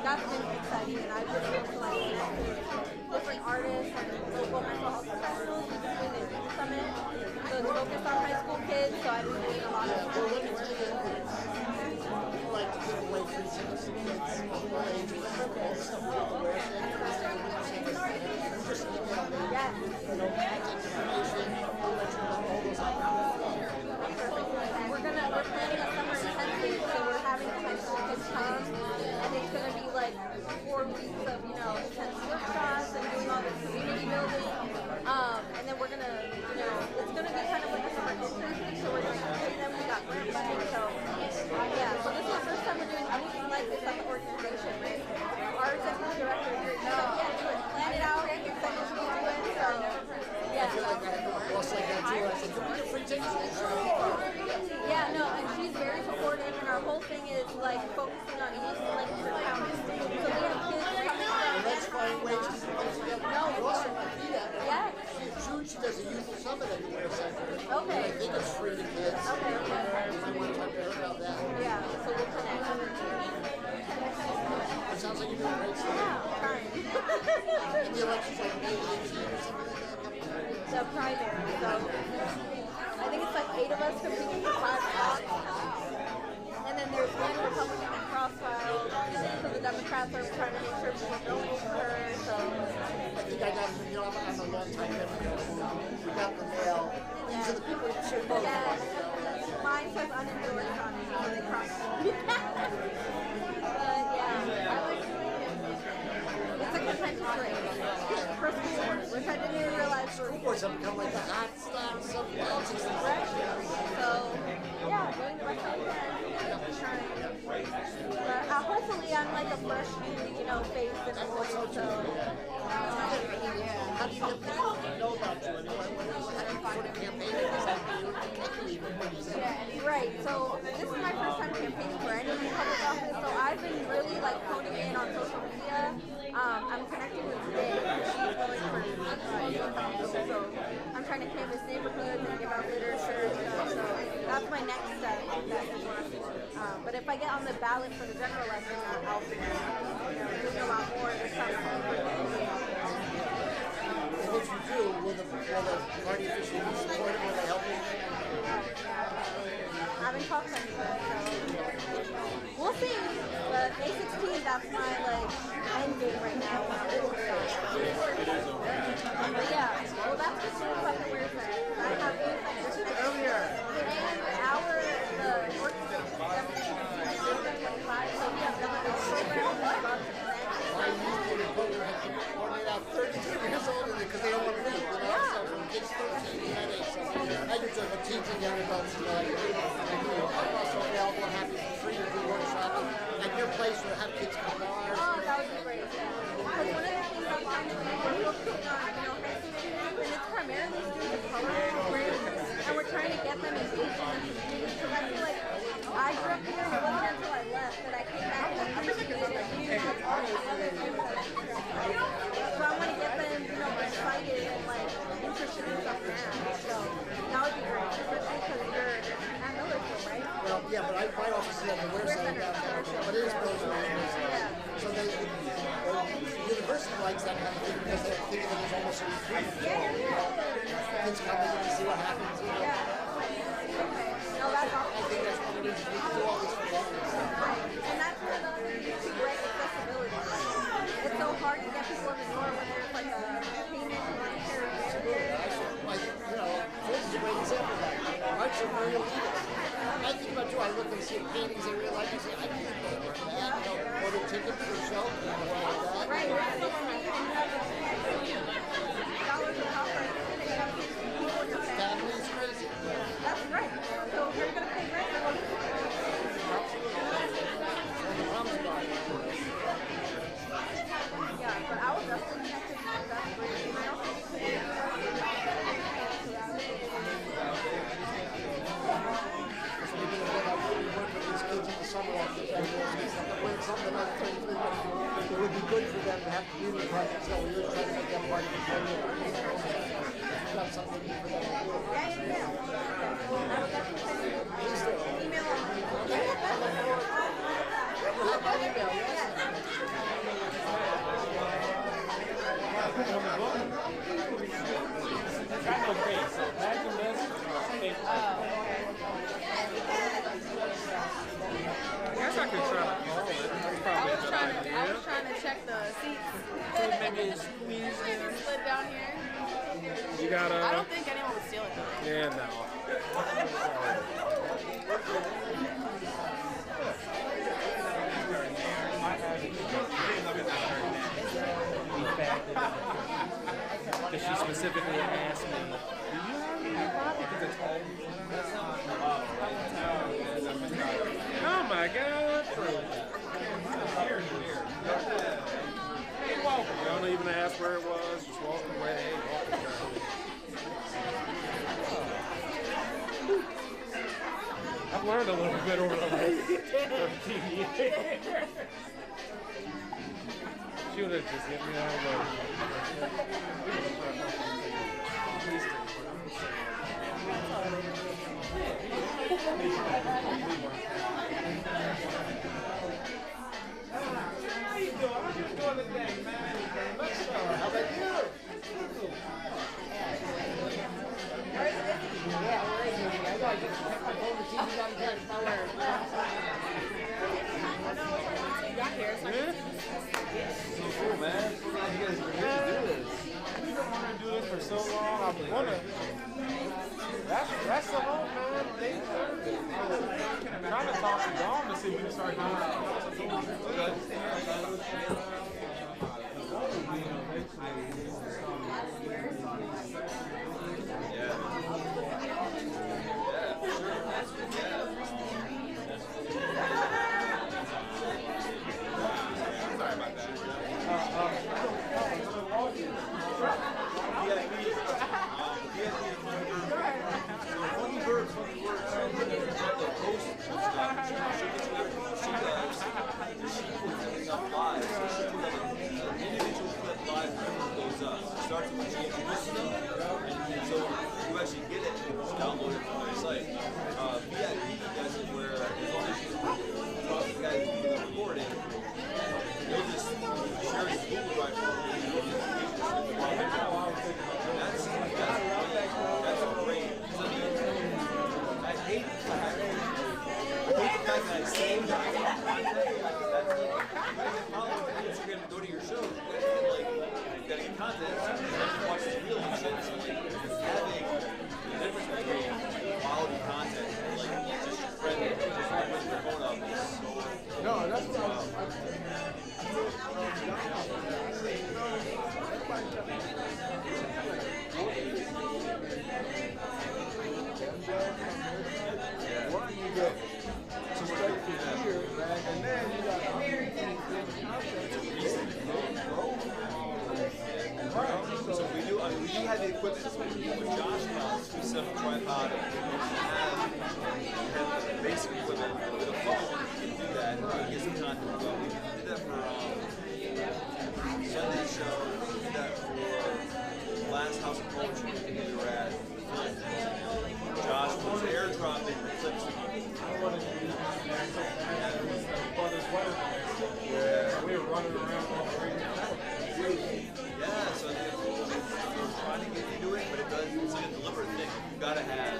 that's been exciting, and I've been able to like connect with different artists and local mental health professionals. We've been doing a youth summit, so it's focused on high school kids, so I've been doing a lot of Like to give away free tickets to kids of all ages, all the stuff people wear. Just email me. Yes. Contact information. I'll let you know all those We're planning a summer intensive, so we're having the high school kids come, and it's gonna be like 4 weeks of, you know, intense workshops and doing all this community building. And then we're gonna, you know, it's gonna be kind of like a summer internship, so we're gonna pay them. We got grant funding, so yeah. So this is the first time we're doing anything like this at the organization, right? Our executive director here said, yeah, do it, plan it out, send us what we're doing. So yeah. I feel like I have a boss like that too. I said, can we get free tickets? Yeah, no, and she's very supportive, and our whole thing is like focusing on youth and like different counties. So we have kids coming from. Let's find ways to put together. No, Also, Martina, yes. in June she does a youth summit at the Wear Center. Okay. And I think it's free to kids. Okay. You might want to talk to her about that. Yeah, so we'll connect. It sounds like you're doing great stuff. Yeah, I'm trying. And the election's like May 18 or something like that coming up. The primary, so I think it's like 8 of us competing for 5 spots. And then there's one Republican that crossfiled, so the Democrats are trying to make sure people don't vote for her, so. I think I got, you know, I'm a long time Democrat. We got the mail. These are the people you should vote for. Yeah, mine says unendorsed on it, so they crossfiled. But yeah, I like it's a contentious race for school board, which I didn't even realize for School boards have become like the hot stocks of politics. right? So yeah, doing the best I can, trying. But hopefully I'm like a fresh new, you know, face in the world. So How do you get people to know about you? And how do you sort of campaign against that? Can you even what you say? right. So this is my first time campaigning for any public office. So I've been really like honing in on social media. I'm connecting with Jay. She's going for youth council. So I'm trying to canvass neighborhoods and give out literature. You know, so that's my next step. But if I get on the ballot for the general election, I'll be doing a lot more this summer. And if you do, will the party officially be supportive? Will they help you? I haven't talked to anybody, so we'll see. But May 16th, that's my like end game right now. But yeah, well that's just the stuff that we're saying. I have things like this earlier. And the work station is 1725, so we have done a program with My youth voting program has been ordered out 32 years old because they don't want to leave. You know, so from kids 13 to 18. So I do sort of teaching young adults and I'm also available and happy for free to do workshops at your place or have kids come to ours. Oh, that would be great. Because one of the things I'm trying to do is we're focusing on, you know, high school students, and it's primarily students of color, and we're trying to get them engaged in the community. Because I feel like I grew up here and it wasn't until I left that I came back and appreciated it and all the other things that I did. So I want to get them, you know, excited and like interested in stuff now. So that would be great, especially because you're at Millersville, right? Well, yeah, but my office is at the Wear Center downtown, but it is closed. So the university likes that kind of thing because they're thinking that it's almost a retreat. Yeah. Kids come in and see what happens. You know? Yeah. I look and see paintings they really like, I say, I can't go for that. You know, order tickets for a show, you know, like that. Right. So when we dollars an hour, and you have people in your family. Family's crazy. That's right. So if you're gonna pay rent, you're gonna yeah, but I was definitely connected to that great email. It would be good for them to have community projects, so we were trying to make that part of the program. Have something for them to do. Please do. Email You have my email, yes? Got no face, so imagine this. I guess I could try to call it. That's probably a good idea. I was trying to check the seats. Maybe squeeze in. Slid down here. You gotta. I don't think anyone would steal it though. Yeah, no. Because she specifically asked me, do you have any copy? Because it's all. Oh my God! Hey, welcome. You don't even ask where it was. Just walk away. I've learned a little bit over the last 13 years. She would have just hit me out of the How you doing? How you doing today, man? Let's go. How about you? Yeah, where is he? I know, I just checked my phone to see if he's on the couch. Not where. So cool, man. So glad you guys were here to do this. We've been wanting to do this for so long. I've been wondering. That's the hope, man. I'm trying to talk to Dom to see if we can start Sorry about that. Funny words. The host of stuff, she does. She puts everything up live. So she puts up an individual clip live before it goes up. It starts with she introduces them, and so you actually get it and you just download it from their site. VIP does it where as long as you talk to the guys who do the recording, they'll just share the Google Drive for you. That's great. I hate the fact that I saved content. Follow Instagram to go to your shows. You gotta get content. You have to watch the real and shit. So having the difference between quality content and just your friend just putting your phone up is so. No, that's what I Why you get so straight from here, and then you got so we do have the equipment. So when Josh comes, we set up a tripod and have the basic equipment with a phone. You can do that and get some content going. We did that for Sunday show. We did that for last House of Poetry we were at. Josh was airdropping clips. Yeah, we were running around all crazy. Yeah, so we're trying to get into it, but it's like a deliberate thing. You gotta have.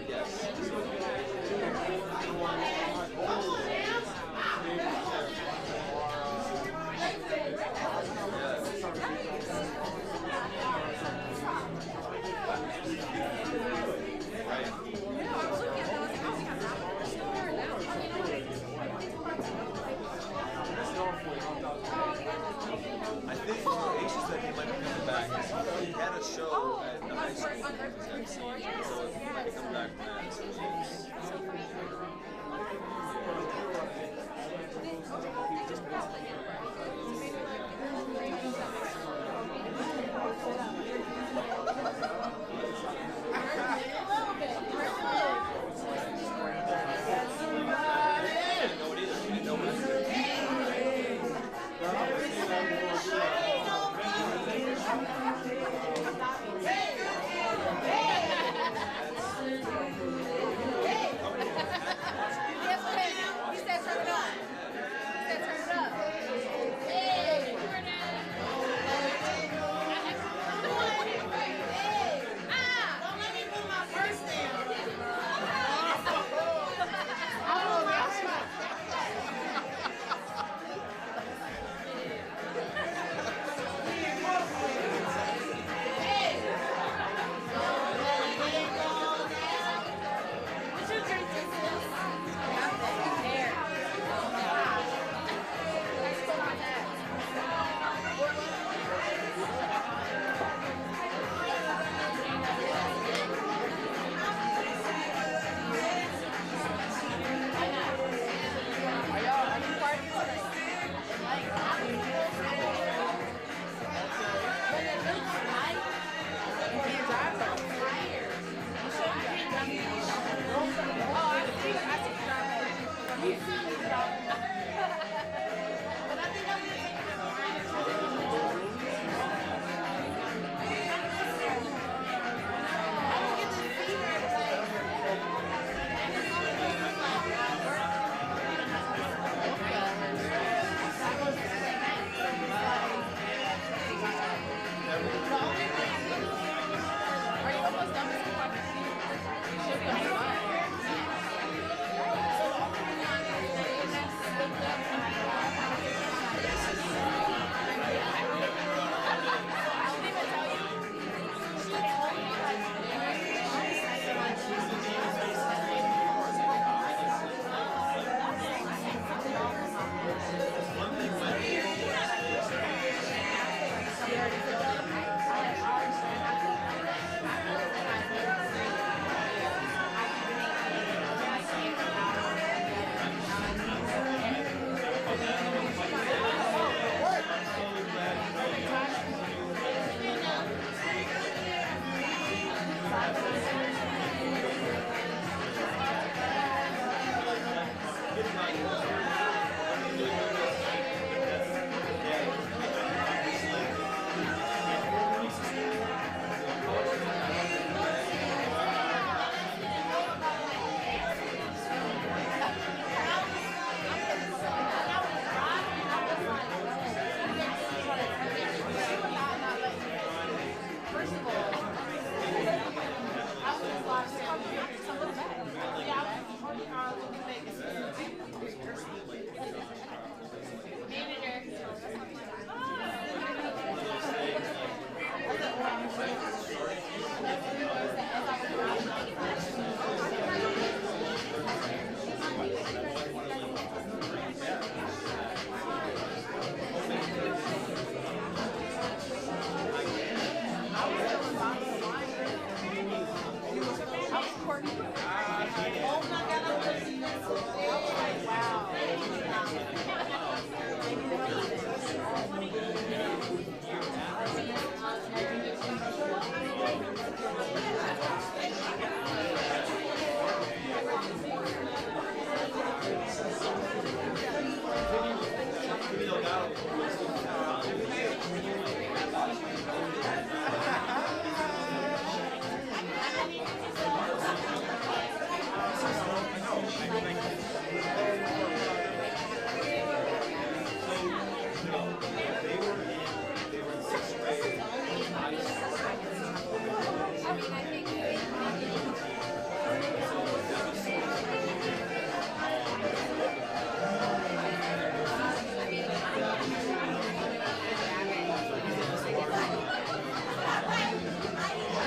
Yes. come back from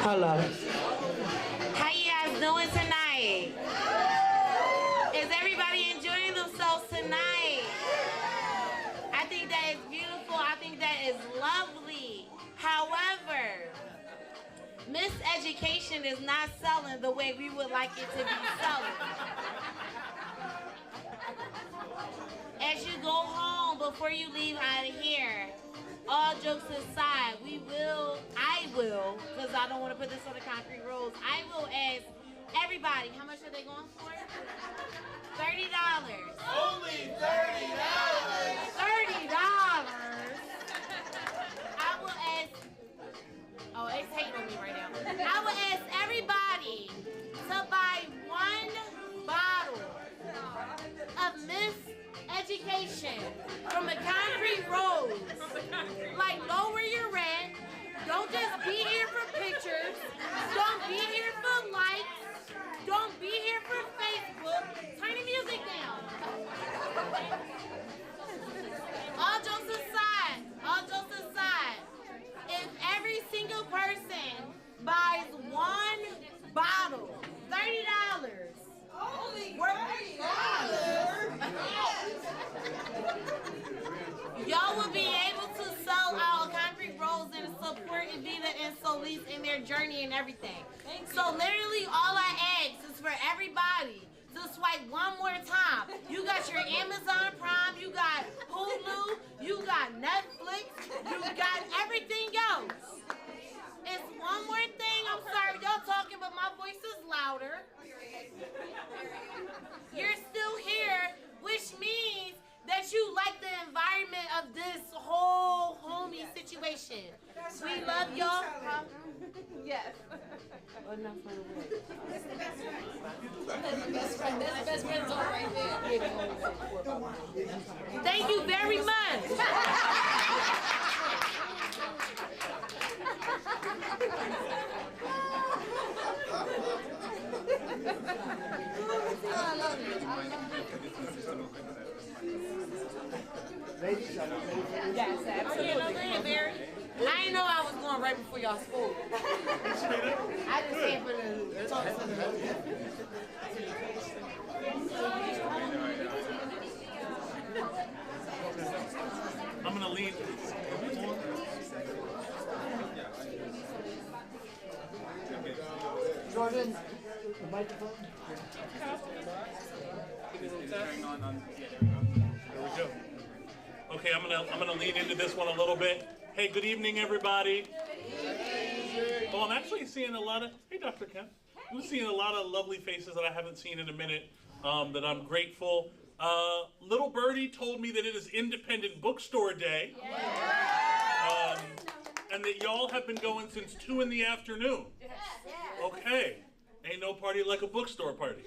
Hello. How you guys doing tonight? Is everybody enjoying themselves tonight? I think that is beautiful. I think that is lovely. However, Miseducation is not selling the way we would like it to be selling. As you go home, before you leave out of here, all jokes aside, I will, because I don't want to put this on the concrete roads, I will ask everybody, how much are they going for? $30. Only $30. $30. I will ask, oh, it's hating on me right now. I will ask everybody to buy one bottle of Miseducation from the concrete roads. Like, lower your rent. Don't just be here for pictures. Don't be here for likes. Don't be here for Facebook. Turn the music down. All jokes aside, if every single person buys one bottle, $30. Only $30. Y'all will be able to sell our concrete roads and support Evita and Solis in their journey and everything. So literally all I ask is for everybody to swipe one more time. You got your Amazon Prime, you got Hulu, you got Netflix, you got everything else. It's one more thing. I'm sorry, y'all talking, but my voice is louder. You're still here, which means that you like the environment of this whole homie situation. We love y'all. Yes. Best friend zone right there. Thank you very much. Yes, absolutely. I didn't know I was going right before y'all spoke. I just came for the talk to I'm gonna lead. Jordan, the microphone. There we go. Okay, I'm gonna lean into this one a little bit. Hey, good evening, everybody. Well, I'm actually seeing a lot of. Hey, Dr. Kemp. I'm seeing a lot of lovely faces that I haven't seen in a minute. That I'm grateful. Little Birdie told me that it is Independent Bookstore Day, and that y'all have been going since 2 in the afternoon. Okay, ain't no party like a bookstore party.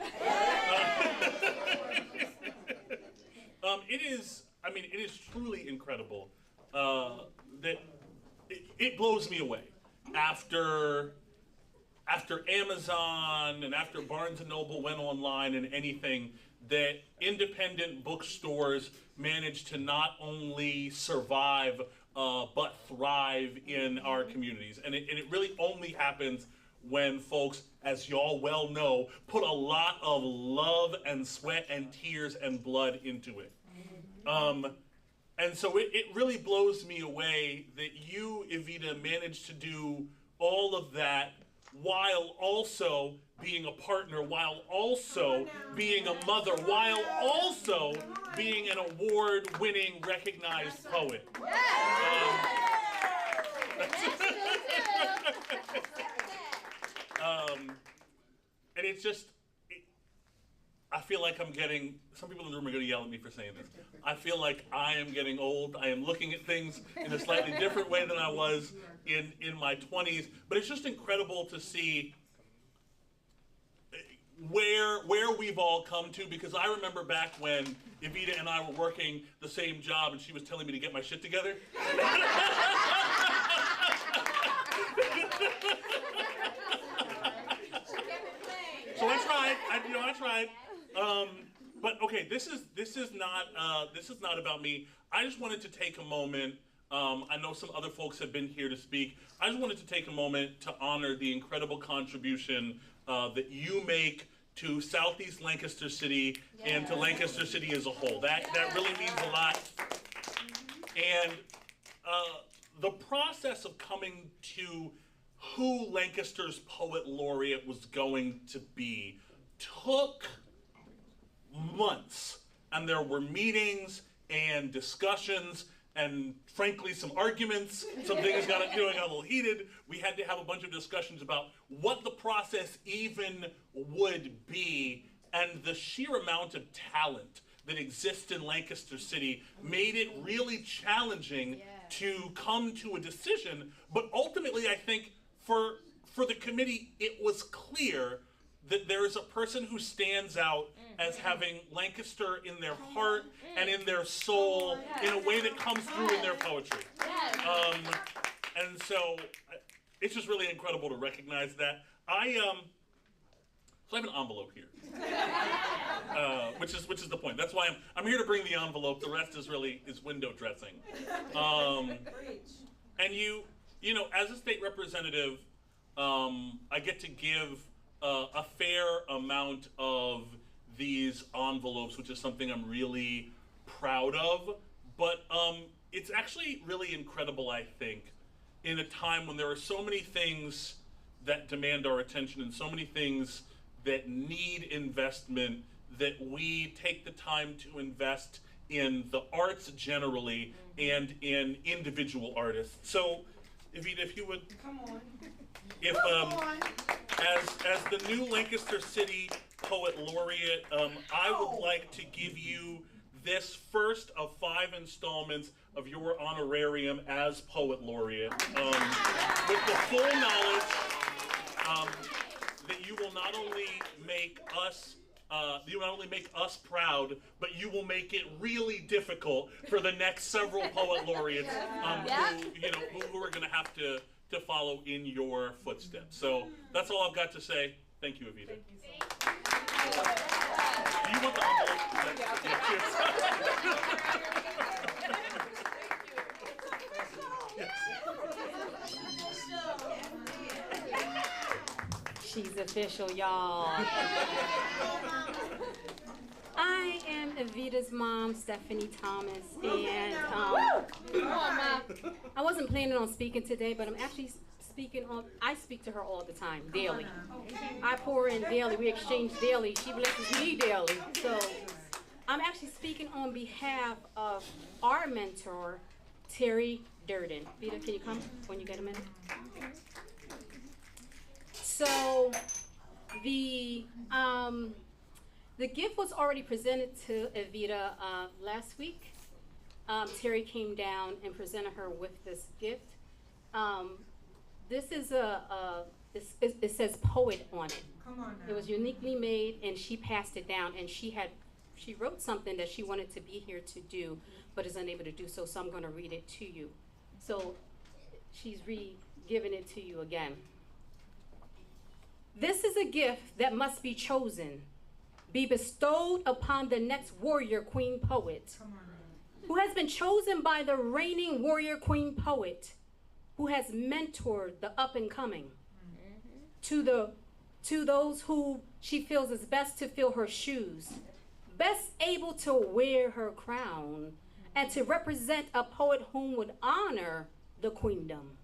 It is truly incredible that it blows me away. After Amazon and after Barnes & Noble went online and anything, that independent bookstores manage to not only survive but thrive in our communities. And it really only happens when folks, as y'all well know, put a lot of love and sweat and tears and blood into it. And so it really blows me away that you, Evita, managed to do all of that while also being a partner, while also being a mother, while also being an award-winning, recognized poet. And it's just, I feel like I'm getting, some people in the room are going to yell at me for saying this. I feel like I am getting old. I am looking at things in a slightly different way than I was in my 20s. But it's just incredible to see where we've all come to, because I remember back when Evita and I were working the same job and she was telling me to get my shit together. So I tried. But okay, this is not about me. I just wanted to take a moment. I know some other folks have been here to speak. I just wanted to take a moment to honor the incredible contribution that you make to Southeast Lancaster City and to Lancaster City as a whole. That really means a lot. And the process of coming to who Lancaster's poet laureate was going to be took months, and there were meetings and discussions and frankly some arguments. Some things got a little heated. We had to have a bunch of discussions about what the process even would be, and the sheer amount of talent that exists in Lancaster City made it really challenging to come to a decision. But ultimately, I think for the committee, it was clear that there is a person who stands out as having Lancaster in their heart and in their soul in a way that comes through in their poetry. And so it's just really incredible to recognize that. So I have an envelope here, which is the point. That's why I'm here to bring the envelope. The rest is window dressing. And you know, as a state representative, I get to give a fair amount of these envelopes, which is something I'm really proud of. But it's actually really incredible, I think, in a time when there are so many things that demand our attention and so many things that need investment, that we take the time to invest in the arts generally and in individual artists. So, Evita, if you would, Come on. As the new Lancaster City Poet Laureate, I would like to give you this first of 5 installments of your honorarium as Poet Laureate, with the full knowledge that you will not only make us proud, but you will make it really difficult for the next several poet laureates who are going to have to follow in your footsteps. So that's all I've got to say. Thank you, Evita. Thank you so much. Do you want the envelope? She's official, y'all. I am Evita's mom, Stephanie Thomas, and I wasn't planning on speaking today, but I'm actually I speak to her all the time, daily. I pour in daily, we exchange daily, she blesses me daily. So I'm actually speaking on behalf of our mentor, Terry Durden. Vita, can you come when you get a minute? So the gift was already presented to Evita last week. Terry came down and presented her with this gift. This is it says poet on it. Come on now. It was uniquely made, and she passed it down, and she wrote something that she wanted to be here to do, but is unable to do so. So I'm going to read it to you. So she's giving it to you again. This is a gift that must be chosen, be bestowed upon the next warrior queen poet, who has been chosen by the reigning warrior queen poet, who has mentored the up and coming, to those who she feels is best to fill her shoes, best able to wear her crown, and to represent a poet whom would honor the queendom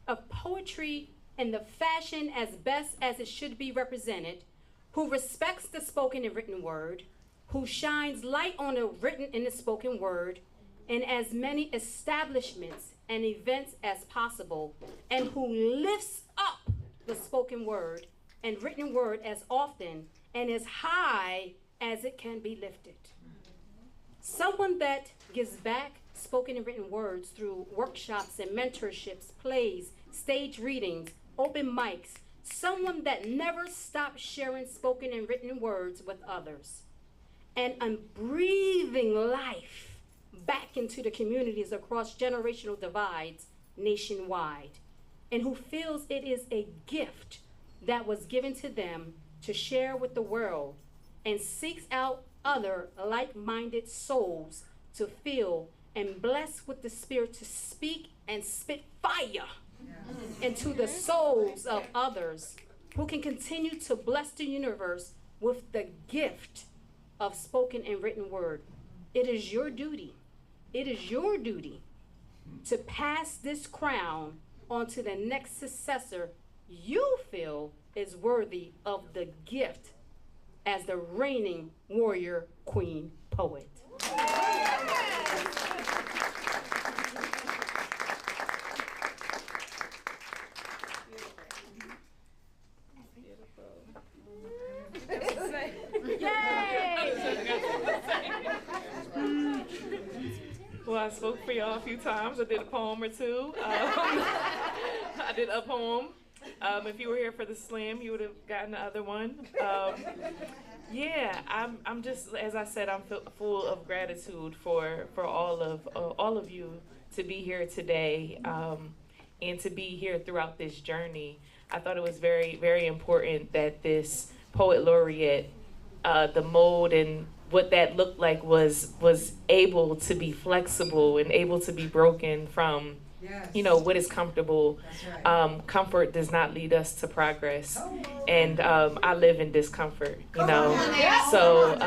of poetry in the fashion as best as it should be represented, who respects the spoken and written word, who shines light on the written and the spoken word in as many establishments and events as possible, and who lifts up the spoken word and written word as often and as high as it can be lifted. Someone that gives back spoken and written words through workshops and mentorships, plays, stage readings, open mics. Someone that never stops sharing spoken and written words with others. And breathing life back into the communities across generational divides nationwide. And who feels it is a gift that was given to them to share with the world, and seeks out other like-minded souls to feel and bless with the Spirit to speak and spit fire into the souls of others, who can continue to bless the universe with the gift of spoken and written word. It is your duty to pass this crown onto the next successor you feel is worthy of the gift as the reigning warrior queen poet. Well, I spoke for y'all a few times. I did a poem or two. I did a poem. If you were here for the slam, you would have gotten the other one. Yeah, I'm just, as I said, I'm full of gratitude for all of you to be here today, and to be here throughout this journey. I thought it was very, very important that this poet laureate, the mold and what that looked like was able to be flexible and able to be broken from, you know, what is comfortable. Comfort does not lead us to progress, and I live in discomfort, you know. So,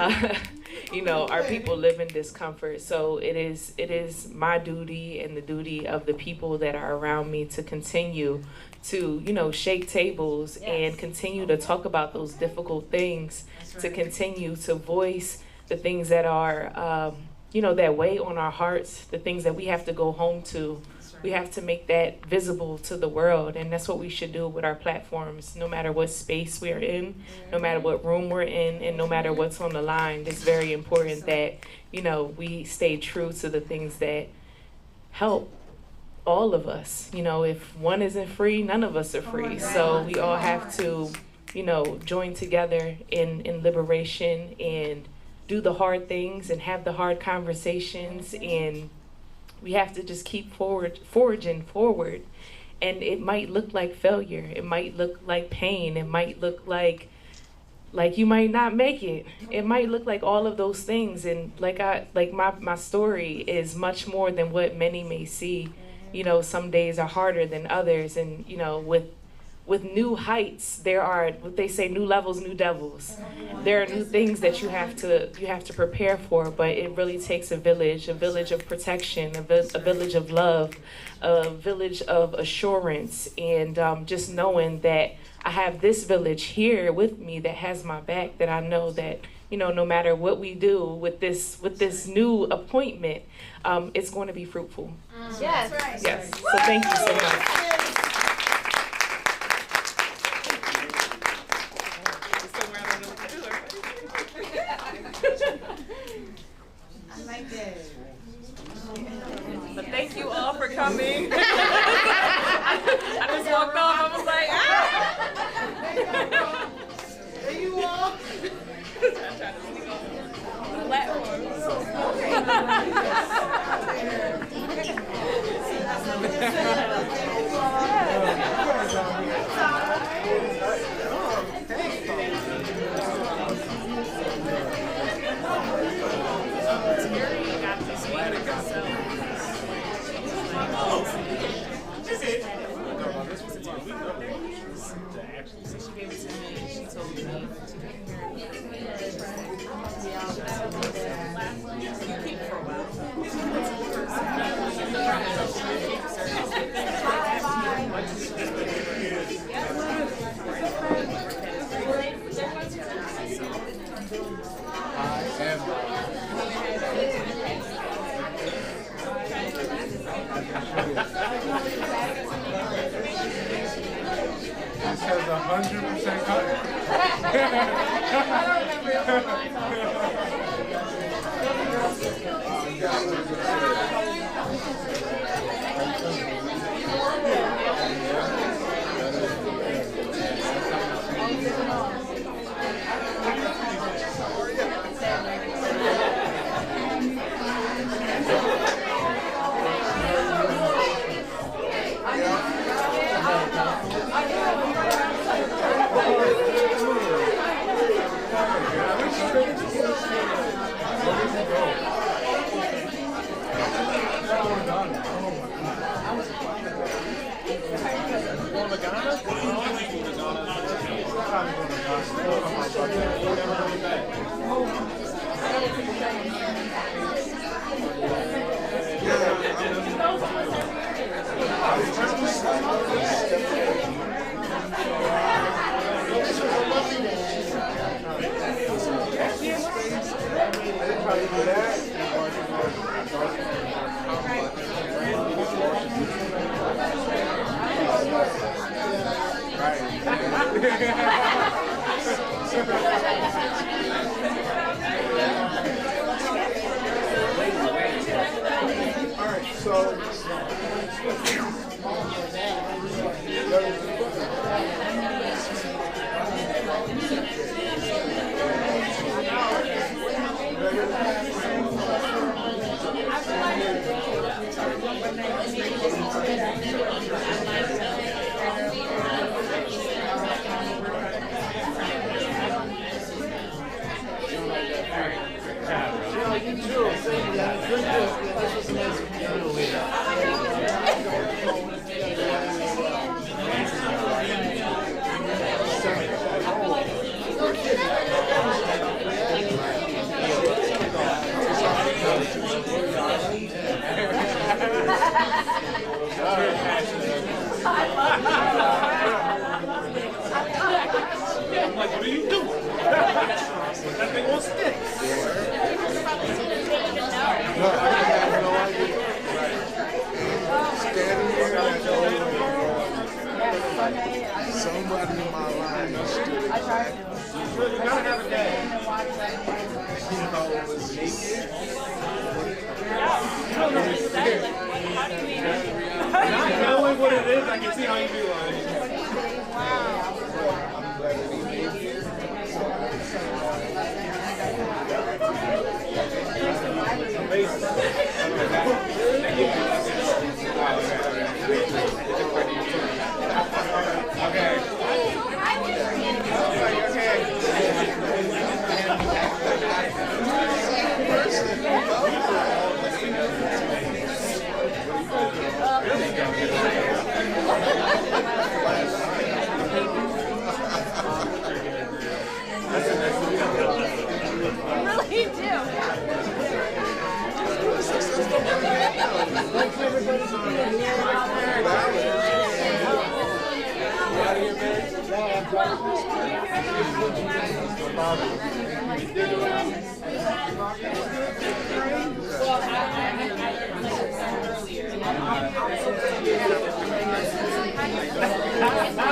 you know, our people live in discomfort. So it is my duty and the duty of the people that are around me to continue to, you know, shake tables and continue to talk about those difficult things, to continue to voice the things that are, you know, that weigh on our hearts, the things that we have to go home to. We have to make that visible to the world, and that's what we should do with our platforms, no matter what space we're in, no matter what room we're in, and no matter what's on the line. It's very important that, you know, we stay true to the things that help all of us. You know, if one isn't free, none of us are free. So we all have to, you know, join together in liberation and do the hard things and have the hard conversations, and we have to just keep forging forward. And it might look like failure, it might look like pain, it might look like you might not make it. It might look like all of those things, and my story is much more than what many may see. You know, some days are harder than others, and you know, with new heights, there are what they say, new levels, new devils. There are new things that you have to prepare for, but it really takes a village of protection, a village of love, a village of assurance, and just knowing that I have this village here with me that has my back, that I know that, you know, no matter what we do with this new appointment, it's going to be fruitful. Yes. Yes. So thank you so much. But thank you all for coming. I just walked off. I was like, ah! There you all. I'm trying to sneak off the platform. This has 100% cotton. I don't remember. I'm like, what are you doing? That thing won't stick. No, I have no idea. Standing here at the somebody in my line stood at You gotta have a day. was naked. Not knowing what it is, I can see how you do it. Really do. Earlier.